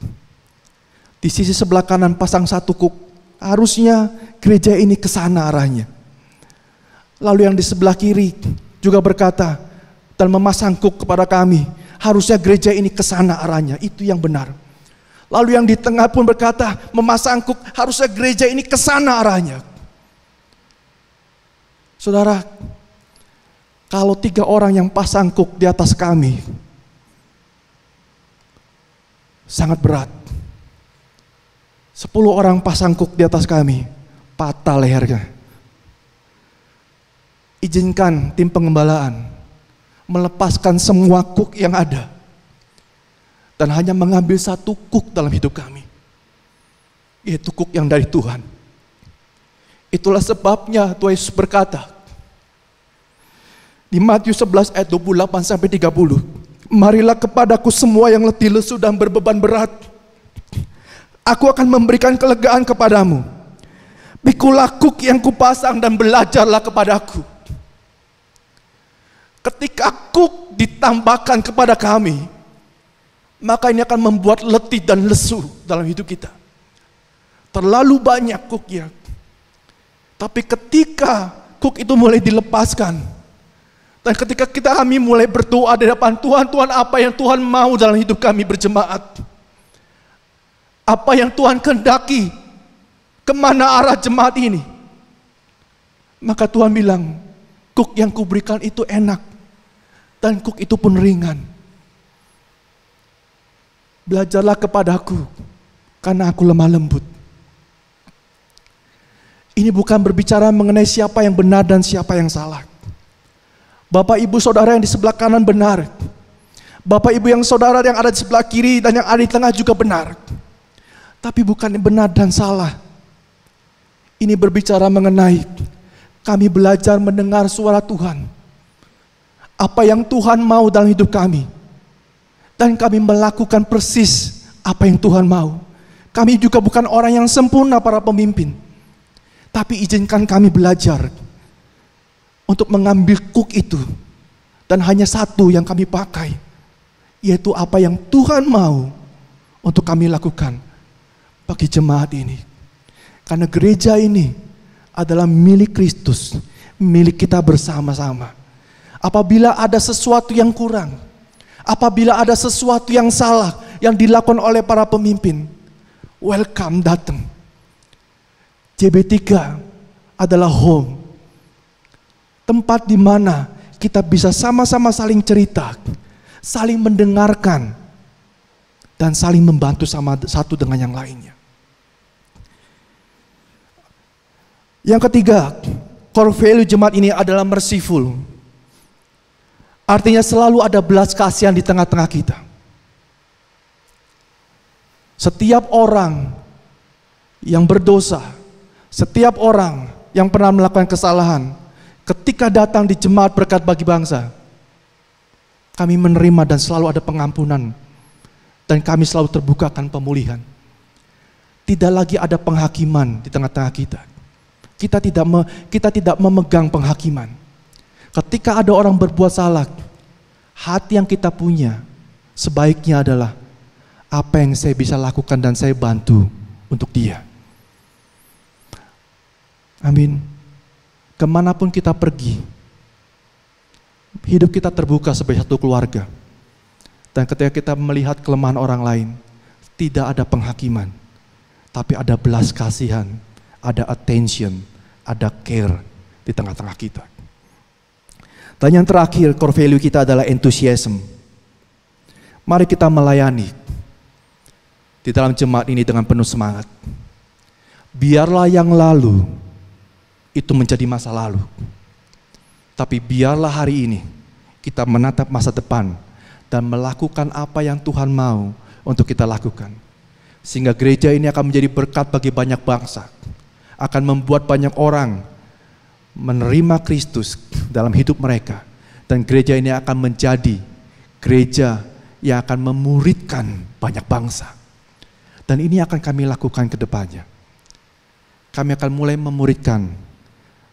Di sisi sebelah kanan pasang satu kuk, harusnya gereja ini ke sana arahnya. Lalu yang di sebelah kiri juga berkata dan memasang kuk kepada kami, harusnya gereja ini ke sana arahnya, itu yang benar. Lalu yang di tengah pun berkata, memasang kuk, harusnya gereja ini ke sana arahnya. Saudara, kalau 3 orang yang pasang kuk di atas kami, sangat berat. 10 orang pasang kuk di atas kami, patah lehernya. Izinkan tim pengembalaan melepaskan semua kuk yang ada dan hanya mengambil satu kuk dalam hidup kami, yaitu kuk yang dari Tuhan. Itulah sebabnya Tuhan Yesus berkata, Di Matius 11 ayat 28 sampai 30. Marilah kepadaku semua yang letih lesu dan berbeban berat. Aku akan memberikan kelegaan kepadamu. Pikulah kuk yang kupasang dan belajarlah kepadaku. Ketika kuk ditambahkan kepada kami, maka ini akan membuat letih dan lesu dalam hidup kita. Terlalu banyak kuk ya. Tapi ketika kuk itu mulai dilepaskan, dan ketika kami mulai berdoa di depan Tuhan, Tuhan apa yang Tuhan mau dalam hidup kami berjemaat? Apa yang Tuhan kehendaki? Kemana arah jemaat ini? Maka Tuhan bilang, kuk yang kuberikan itu enak, dan kuk itu pun ringan. Belajarlah kepadaku, karena aku lemah lembut. Ini bukan berbicara mengenai siapa yang benar dan siapa yang salah. Bapak ibu saudara yang di sebelah kanan benar. Bapak ibu yang saudara yang ada di sebelah kiri dan yang ada di tengah juga benar. Tapi bukan benar dan salah. Ini berbicara mengenai kami belajar mendengar suara Tuhan. Apa yang Tuhan mau dalam hidup kami. Dan kami melakukan persis apa yang Tuhan mau. Kami juga bukan orang yang sempurna para pemimpin. Tapi izinkan kami belajar untuk mengambil kuk itu. Dan hanya satu yang kami pakai, yaitu apa yang Tuhan mau untuk kami lakukan bagi jemaat ini. Karena gereja ini adalah milik Kristus, milik kita bersama-sama. Apabila ada sesuatu yang kurang, apabila ada sesuatu yang salah yang dilakukan oleh para pemimpin, welcome, datang. JB3 adalah home, tempat di mana kita bisa sama-sama saling cerita, saling mendengarkan, dan saling membantu sama satu dengan yang lainnya. Yang ketiga, core value jemaat ini adalah merciful. Artinya selalu ada belas kasihan di tengah-tengah kita. Setiap orang yang berdosa, setiap orang yang pernah melakukan kesalahan, ketika datang di jemaat berkat bagi bangsa, kami menerima dan selalu ada pengampunan. Dan kami selalu terbuka akan pemulihan. Tidak lagi ada penghakiman di tengah-tengah kita. Kita tidak memegang penghakiman. Ketika ada orang berbuat salah, hati yang kita punya sebaiknya adalah apa yang saya bisa lakukan dan saya bantu untuk dia. Amin. Kemanapun kita pergi, hidup kita terbuka sebagai satu keluarga. Dan ketika kita melihat kelemahan orang lain, tidak ada penghakiman, tapi ada belas kasihan, ada attention, ada care di tengah-tengah kita. Dan yang terakhir, core value kita adalah enthusiasm. Mari kita melayani di dalam jemaat ini dengan penuh semangat. Biarlah yang lalu itu menjadi masa lalu. Tapi biarlah hari ini kita menatap masa depan dan melakukan apa yang Tuhan mau untuk kita lakukan. Sehingga gereja ini akan menjadi berkat bagi banyak bangsa. Akan membuat banyak orang menerima Kristus dalam hidup mereka. Dan gereja ini akan menjadi gereja yang akan memuridkan banyak bangsa. Dan ini akan kami lakukan ke depannya. Kami akan mulai memuridkan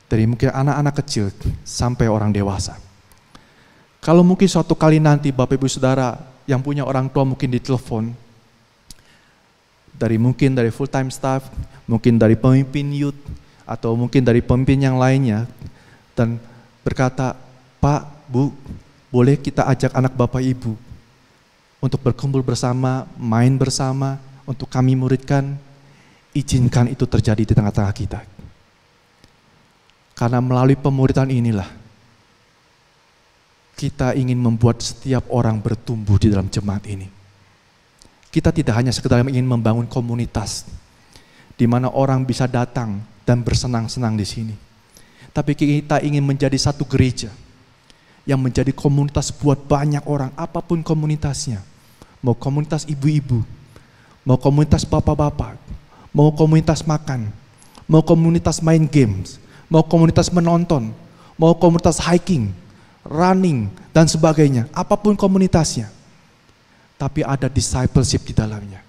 dari mungkin anak-anak kecil sampai orang dewasa. Kalau mungkin suatu kali nanti Bapak Ibu Saudara yang punya orang tua mungkin ditelepon, mungkin dari full time staff, mungkin dari pemimpin youth, atau mungkin dari pemimpin yang lainnya, dan berkata, Pak, Bu, boleh kita ajak anak Bapak Ibu untuk berkumpul bersama, main bersama, untuk kami muridkan. Izinkan itu terjadi di tengah-tengah kita. Karena melalui pemuridan inilah kita ingin membuat setiap orang bertumbuh di dalam jemaat ini. Kita tidak hanya sekedar ingin membangun komunitas di mana orang bisa datang dan bersenang-senang di sini. Tapi kita ingin menjadi satu gereja yang menjadi komunitas buat banyak orang, apapun komunitasnya. Mau komunitas ibu-ibu, mau komunitas bapak-bapak, mau komunitas makan, mau komunitas main games, mau komunitas menonton, mau komunitas hiking, running, dan sebagainya. Apapun komunitasnya. Tapi ada discipleship di dalamnya.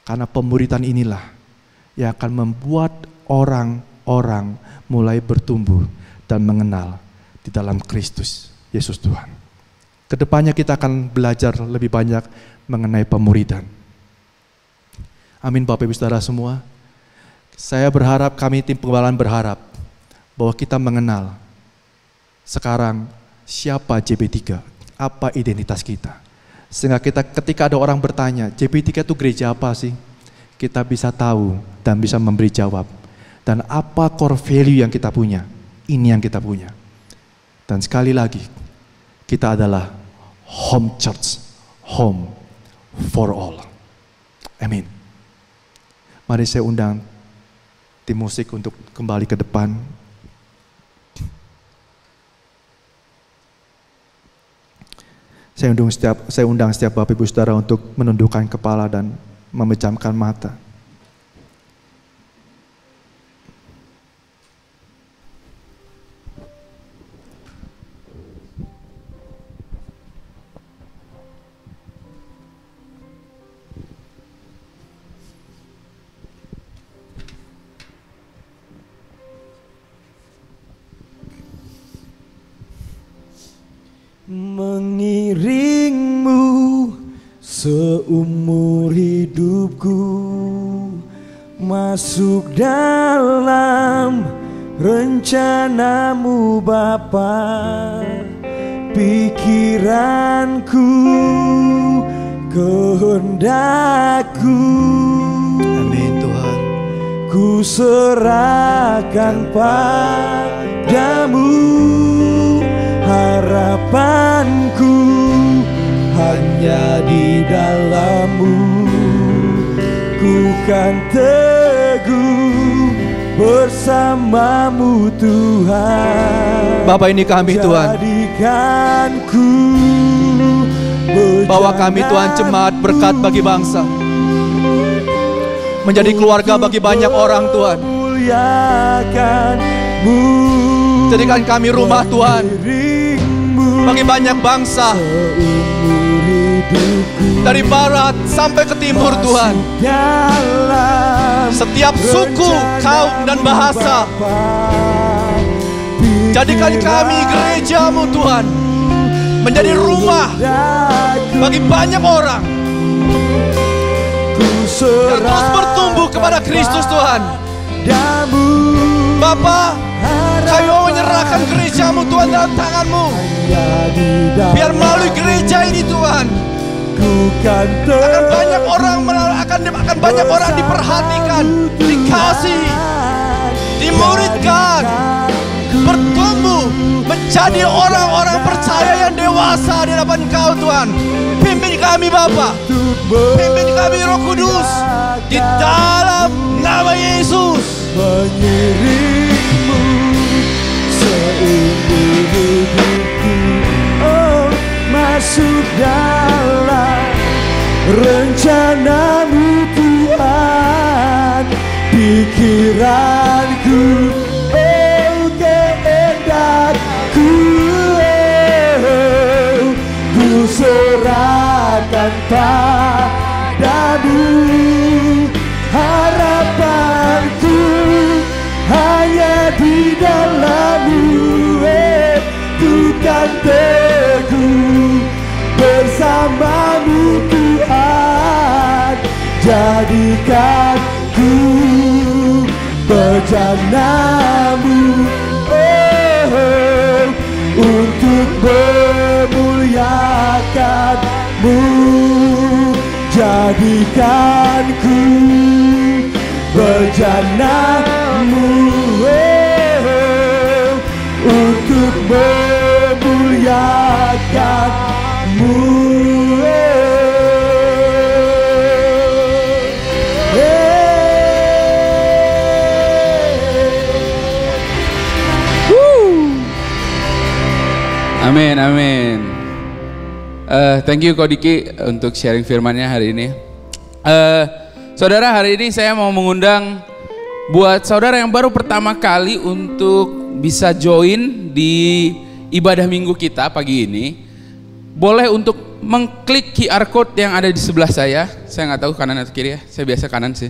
Karena pemuridan inilah yang akan membuat orang-orang mulai bertumbuh dan mengenal di dalam Kristus Yesus Tuhan. Kedepannya kita akan belajar lebih banyak mengenai pemuridan. Amin Bapak Ibu Saudara semua. Saya berharap, kami tim penggebalaan berharap bahwa kita mengenal sekarang siapa JB3, apa identitas kita. Sehingga kita ketika ada orang bertanya, JB3 itu gereja apa sih? Kita bisa tahu dan bisa memberi jawab. Dan apa core value yang kita punya? Ini yang kita punya. Dan sekali lagi, kita adalah home church, home for all. Amin. Mari saya undang tim musik untuk kembali ke depan. Saya undang setiap Bapak Ibu Saudara untuk menundukkan kepala dan memejamkan mata. Mengiringmu seumur hidupku, masuk dalam rencanamu Bapa. Pikiranku, kehendakku, Amin Tuhan. ku serahkan padamu. Harapanku hanya di dalam-Mu. Ku kan teguh bersama-Mu Tuhan. Bapak, ini kami Tuhan. Jadikan ku Bawa kami Tuhan jemaat berkat bagi bangsa. Menjadi keluarga bagi banyak orang Tuhan. Jadikan kami rumah Tuhan bagi banyak bangsa. Dari barat sampai ke timur Tuhan. Setiap suku, kaum dan bahasa. Jadikan kami gereja-Mu Tuhan menjadi rumah bagi banyak orang yang terus bertumbuh kepada Kristus Tuhan. Bapa, kami mau menyerahkan gereja-Mu Tuhan dalam tangan-Mu. Biar melalui gereja ini Tuhan, akan banyak orang diperhatikan, dikasih, dimuridkan, bertumbuh menjadi orang-orang percaya yang dewasa di hadapan Engkau Tuhan. Pimpin kami Bapa, pimpin kami Roh Kudus, di dalam nama Yesus. Mengiringmu seumur hidupku, oh masuk dalam rencana-Mu Tuhan. Pikiranku, oh kehendakku, oh, ku serahkan padamu. Harapanku hanya di dalam-Mu, ku kan teguh bersama-Mu Tuhan. Jadikan ku bejana-Mu, oh, untuk memuliakan-Mu. Jadikan ku bejana-Mu, oh, untuk memuliakan-Mu. Amin, amin. Thank you Ko Diki untuk sharing firman-Nya hari ini. Saudara, hari ini saya mau mengundang buat saudara yang baru pertama kali untuk bisa join di ibadah minggu kita pagi ini, boleh untuk mengklik QR code yang ada di sebelah saya. Saya nggak tahu kanan atau kiri ya, saya biasa kanan sih.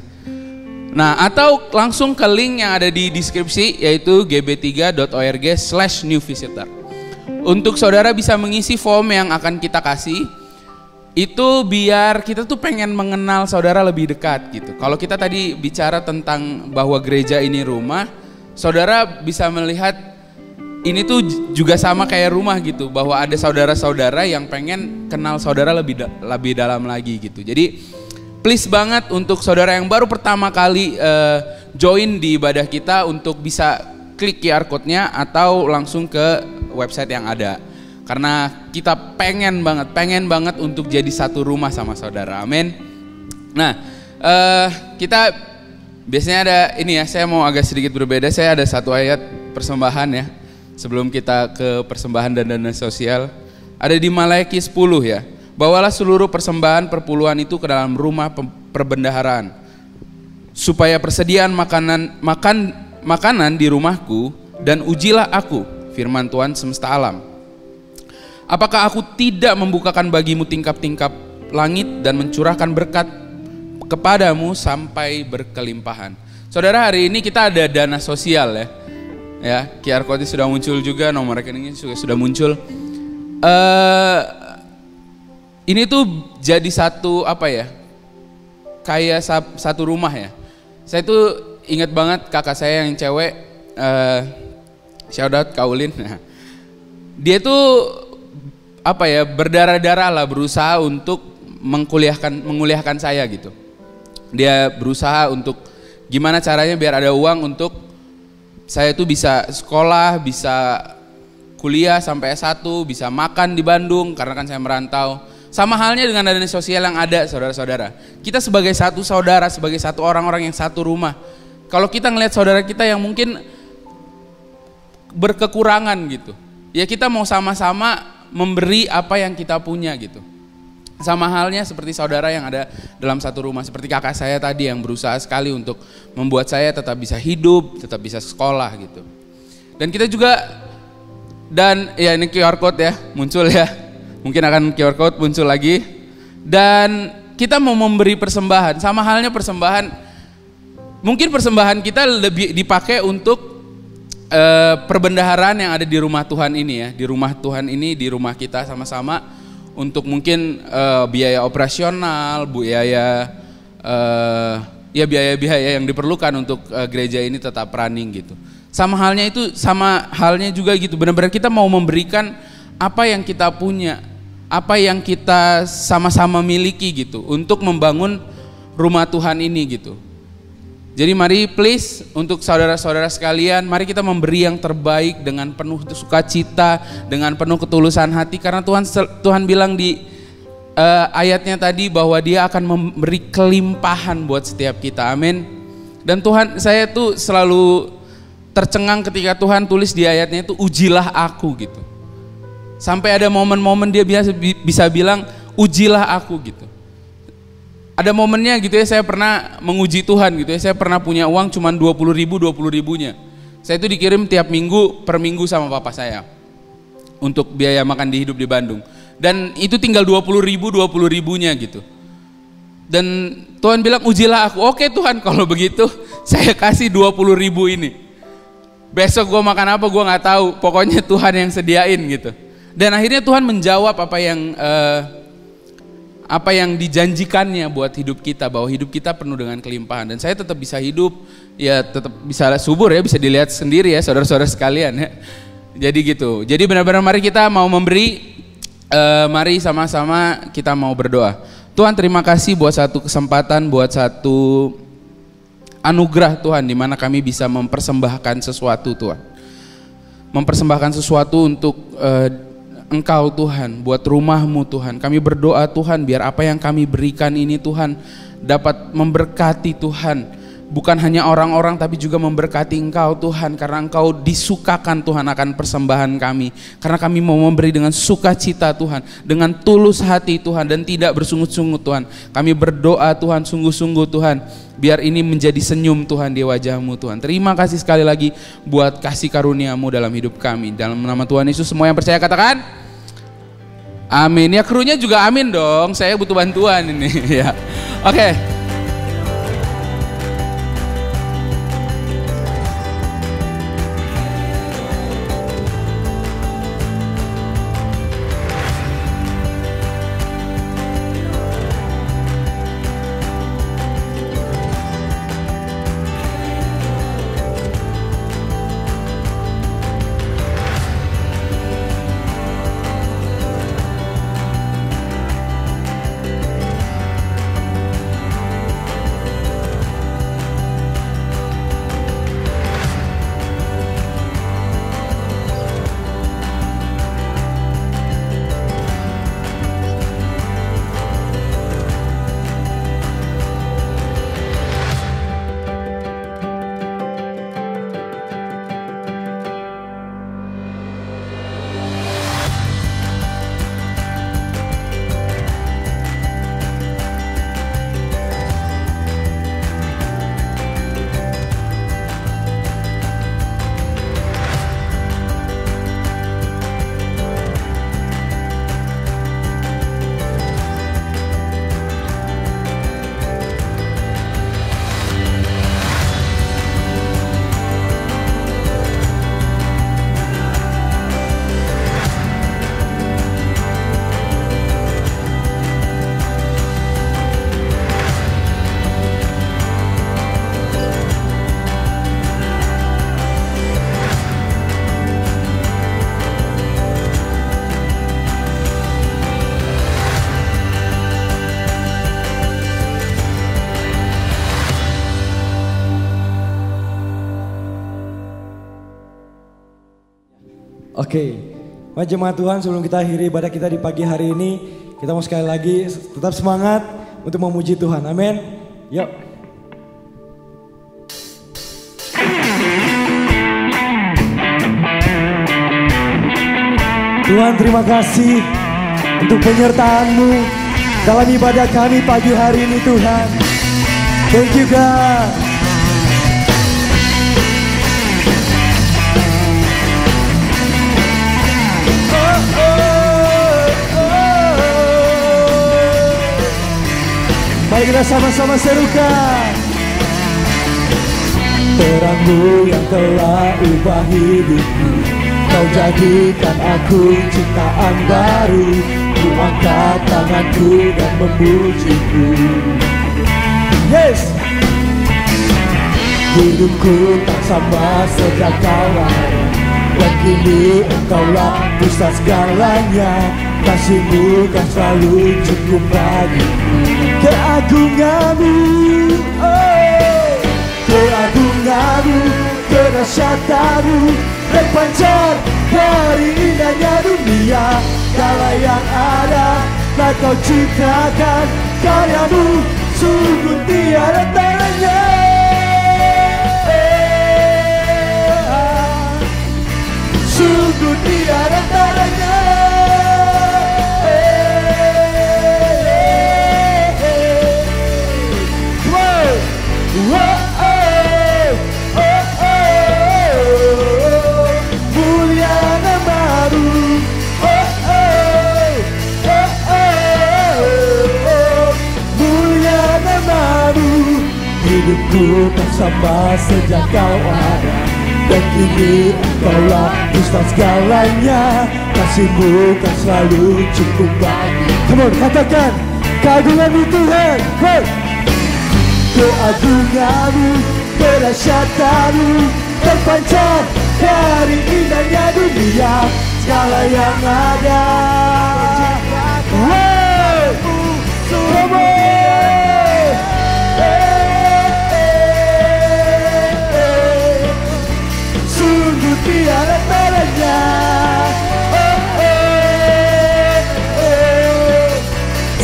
Nah, atau langsung ke link yang ada di deskripsi, yaitu gb3.org/new visitor. Untuk saudara bisa mengisi form yang akan kita kasih, itu biar kita tuh pengen mengenal saudara lebih dekat gitu. Kalau kita tadi bicara tentang bahwa gereja ini rumah, saudara bisa melihat ini tuh juga sama kayak rumah gitu, bahwa ada saudara-saudara yang pengen kenal saudara lebih dalam lagi gitu. Jadi please banget untuk saudara yang baru pertama kali join di ibadah kita untuk bisa klik QR code-nya atau langsung ke website yang ada. Karena kita pengen banget untuk jadi satu rumah sama saudara, amin. Nah, kita biasanya ada ini ya, saya mau agak sedikit berbeda. Saya ada satu ayat persembahan ya, sebelum kita ke persembahan dan dana sosial. Ada di Maleakhi 10 ya, bawalah seluruh persembahan perpuluhan itu ke dalam rumah perbendaharaan, supaya persediaan makanan di rumahku, dan ujilah aku, firman Tuhan semesta alam. Apakah aku tidak membukakan bagimu tingkap-tingkap langit dan mencurahkan berkat kepadamu sampai berkelimpahan. Saudara, hari ini kita ada dana sosial ya. Ya, QR code sudah muncul juga, nomor rekeningnya juga sudah muncul. Ini tuh jadi satu apa ya? Kayak satu rumah ya. Saya tuh ingat banget kakak saya yang cewek, shout out Kaulin. Dia tuh apa ya, berdarah-darah lah berusaha untuk menguliahkan saya gitu. Dia berusaha untuk gimana caranya biar ada uang untuk saya tuh bisa sekolah, bisa kuliah sampai S1, bisa makan di Bandung karena kan saya merantau. Sama halnya dengan dana sosial yang ada, saudara-saudara. Kita sebagai satu saudara, sebagai satu orang-orang yang satu rumah. Kalau kita ngelihat saudara kita yang mungkin berkekurangan gitu, ya kita mau sama-sama memberi apa yang kita punya gitu. Sama halnya seperti saudara yang ada dalam satu rumah, seperti kakak saya tadi yang berusaha sekali untuk membuat saya tetap bisa hidup, tetap bisa sekolah gitu. Dan kita juga, dan ya ini QR code ya muncul ya, mungkin akan QR code muncul lagi. Dan kita mau memberi persembahan, sama halnya persembahan, mungkin persembahan kita lebih dipakai untuk perbendaharaan yang ada di rumah Tuhan ini ya, di rumah Tuhan ini, di rumah kita sama-sama, untuk mungkin biaya operasional, biaya-biaya yang diperlukan untuk gereja ini tetap running gitu. Sama halnya juga gitu, benar-benar kita mau memberikan apa yang kita punya, apa yang kita sama-sama miliki gitu, untuk membangun rumah Tuhan ini gitu. Jadi mari please untuk saudara-saudara sekalian, mari kita memberi yang terbaik dengan penuh sukacita, dengan penuh ketulusan hati, karena Tuhan bilang di ayatnya tadi bahwa Dia akan memberi kelimpahan buat setiap kita, amin. Dan Tuhan, saya tuh selalu tercengang ketika Tuhan tulis di ayatnya itu, ujilah aku gitu. Sampai ada momen-momen Dia bisa bilang, ujilah aku gitu. Ada momennya gitu ya, saya pernah menguji Tuhan gitu ya, saya pernah punya uang cuma 20.000-nya. Saya itu dikirim tiap minggu, per minggu sama papa saya untuk biaya makan di hidup di Bandung. Dan itu tinggal 20.000-nya gitu. Dan Tuhan bilang, ujilah aku. Oke Tuhan, kalau begitu saya kasih 20.000 ini. Besok gue makan apa gue nggak tahu, pokoknya Tuhan yang sediain gitu. Dan akhirnya Tuhan menjawab apa yang dijanjikannya buat hidup kita, bahwa hidup kita penuh dengan kelimpahan. Dan saya tetap bisa hidup, ya tetap bisa subur ya, bisa dilihat sendiri ya saudara-saudara sekalian ya. Jadi gitu, jadi benar-benar mari kita mau memberi, mari sama-sama kita mau berdoa. Tuhan, terima kasih buat satu kesempatan, buat satu anugerah Tuhan, dimana kami bisa mempersembahkan sesuatu Tuhan. Mempersembahkan sesuatu untuk Engkau Tuhan, buat rumah-Mu Tuhan. Kami berdoa Tuhan, biar apa yang kami berikan ini Tuhan dapat memberkati Tuhan bukan hanya orang-orang tapi juga memberkati Engkau Tuhan, karena Engkau disukakan Tuhan akan persembahan kami, karena kami mau memberi dengan sukacita Tuhan, dengan tulus hati Tuhan, dan tidak bersungut-sungut Tuhan. Kami berdoa Tuhan sungguh-sungguh Tuhan, biar ini menjadi senyum Tuhan di wajah-Mu Tuhan. Terima kasih sekali lagi buat kasih karunia-Mu dalam hidup kami. Dalam nama Tuhan Yesus semua yang percaya katakan amin. Ya krunya juga amin dong, saya butuh bantuan ini ya. Oke. Oke, jemaat Tuhan, sebelum kita akhiri ibadah kita di pagi hari ini, kita mau sekali lagi tetap semangat untuk memuji Tuhan. Amin. Yuk. Tuhan, terima kasih untuk penyertaan-Mu dalam ibadah kami pagi hari ini Tuhan. Thank you God. Mari kita sama-sama serukan. Terang-Mu yang telah ubah hidupku, Kau jadikan aku ciptaan baru. Ku angkat tanganku dan memuji-Mu. Yes. Hidupku tak sama sejak Kau ada, dan kini Engkaulah pusat segalanya. Kasih-Mu kan selalu cukup bagiku. Keagungan-Mu, oh, keagungan-Mu, kedahsyatan-Mu terpancar dari indahnya dunia. Segala yang ada telah Kau ciptakan, karya-Mu sungguh tiada tandanya. Sungguh tiada tandanya. Mulia nama-Mu, mulia nama-Mu. Hidupku tak sama sejak Kau ada, dan kini Engkaulah pusat segalanya. Kasih-Mu kan selalu cukup bagi. Come on, katakan keagungan-Mu Tuhan. Hey. Keagungan-Mu, kedahsyatan-Mu terpancar dari indahnya dunia. Segala yang ada, hey, come on. Sungguh tiada tandanya.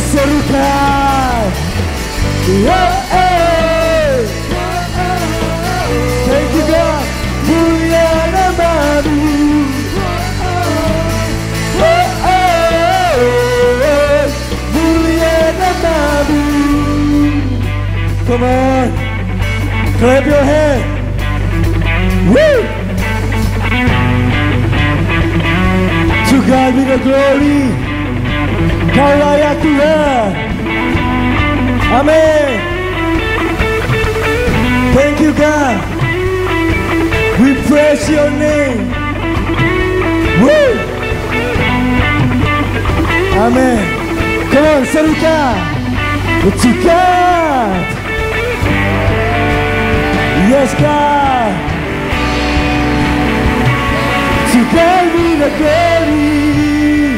Serukan. Come on. Clap your hand. Woo! To God be the glory. Kau layak Tuhan. Amin. Thank you God. We praise your name. Woo! Amin. Come on, serukan. To God. Yes, God. To God be the glory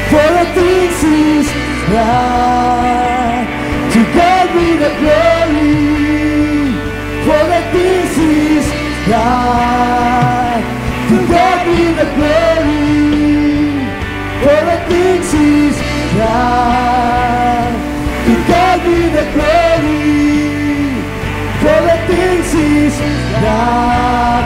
for the things He's done. To God be the glory for the things He's done. To God be the glory for the things He's done. To God be the glory for the things He's done.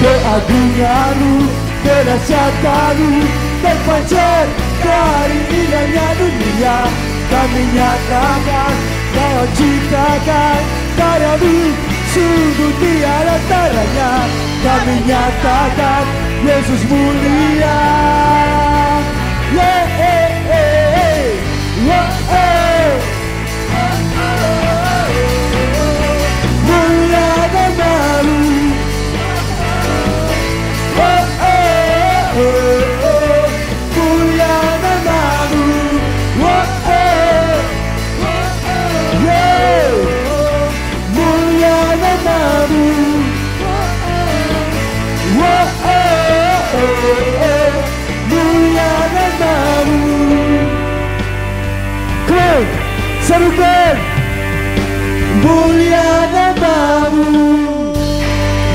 Keagungan-Mu, kedahsyatan-Mu terpancar dari indahnya dunia. Kami nyatakan, Kau ciptakan karya-Mu, sungguh tiada taranya. Kami nyatakan Yesus mulia. Mulia namamu. Mulia namamu. Mulia namamu. Mulia namamu. Come, serukan. Mulia namamu.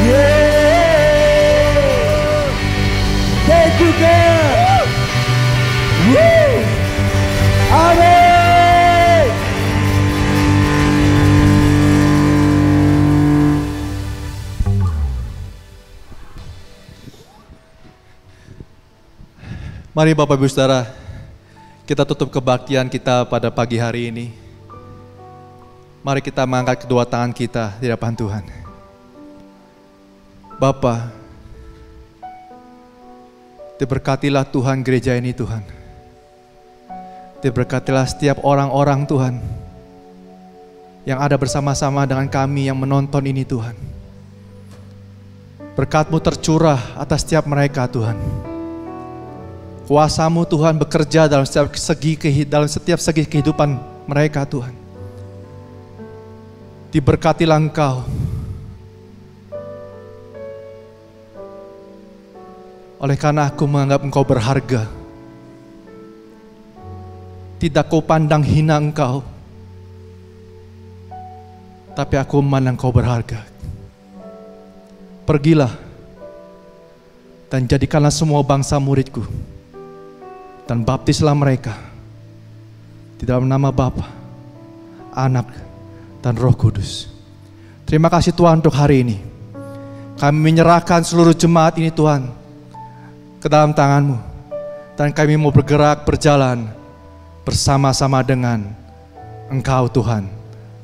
Yeah. Thank you God. Woo. Amen. Mari Bapak Ibu Saudara, kita tutup kebaktian kita pada pagi hari ini. Mari kita mengangkat kedua tangan kita di hadapan Tuhan. Bapa, diberkatilah Tuhan gereja ini Tuhan. Diberkatilah setiap orang-orang Tuhan yang ada bersama-sama dengan kami yang menonton ini Tuhan. Berkat-Mu tercurah atas setiap mereka Tuhan. Kuasa-Mu Tuhan bekerja dalam setiap segi kehidupan mereka Tuhan. Diberkatilah Engkau. Oleh karena aku menganggap Engkau berharga. Tidak Kau pandang hina Engkau, tapi aku memandang Kau berharga. Pergilah dan jadikanlah semua bangsa muridku, dan baptislah mereka di dalam nama Bapa, Anak, dan Roh Kudus. Terima kasih Tuhan untuk hari ini. Kami menyerahkan seluruh jemaat ini Tuhan ke dalam tangan-Mu, dan kami mau bergerak berjalan bersama-sama dengan Engkau Tuhan.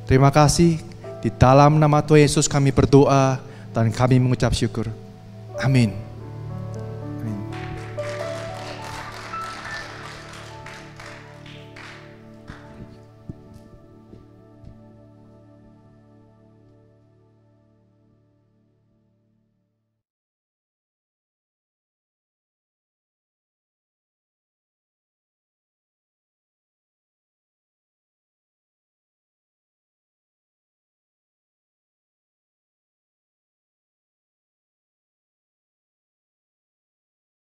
Terima kasih. Di dalam nama Tuhan Yesus kami berdoa dan kami mengucap syukur. Amin.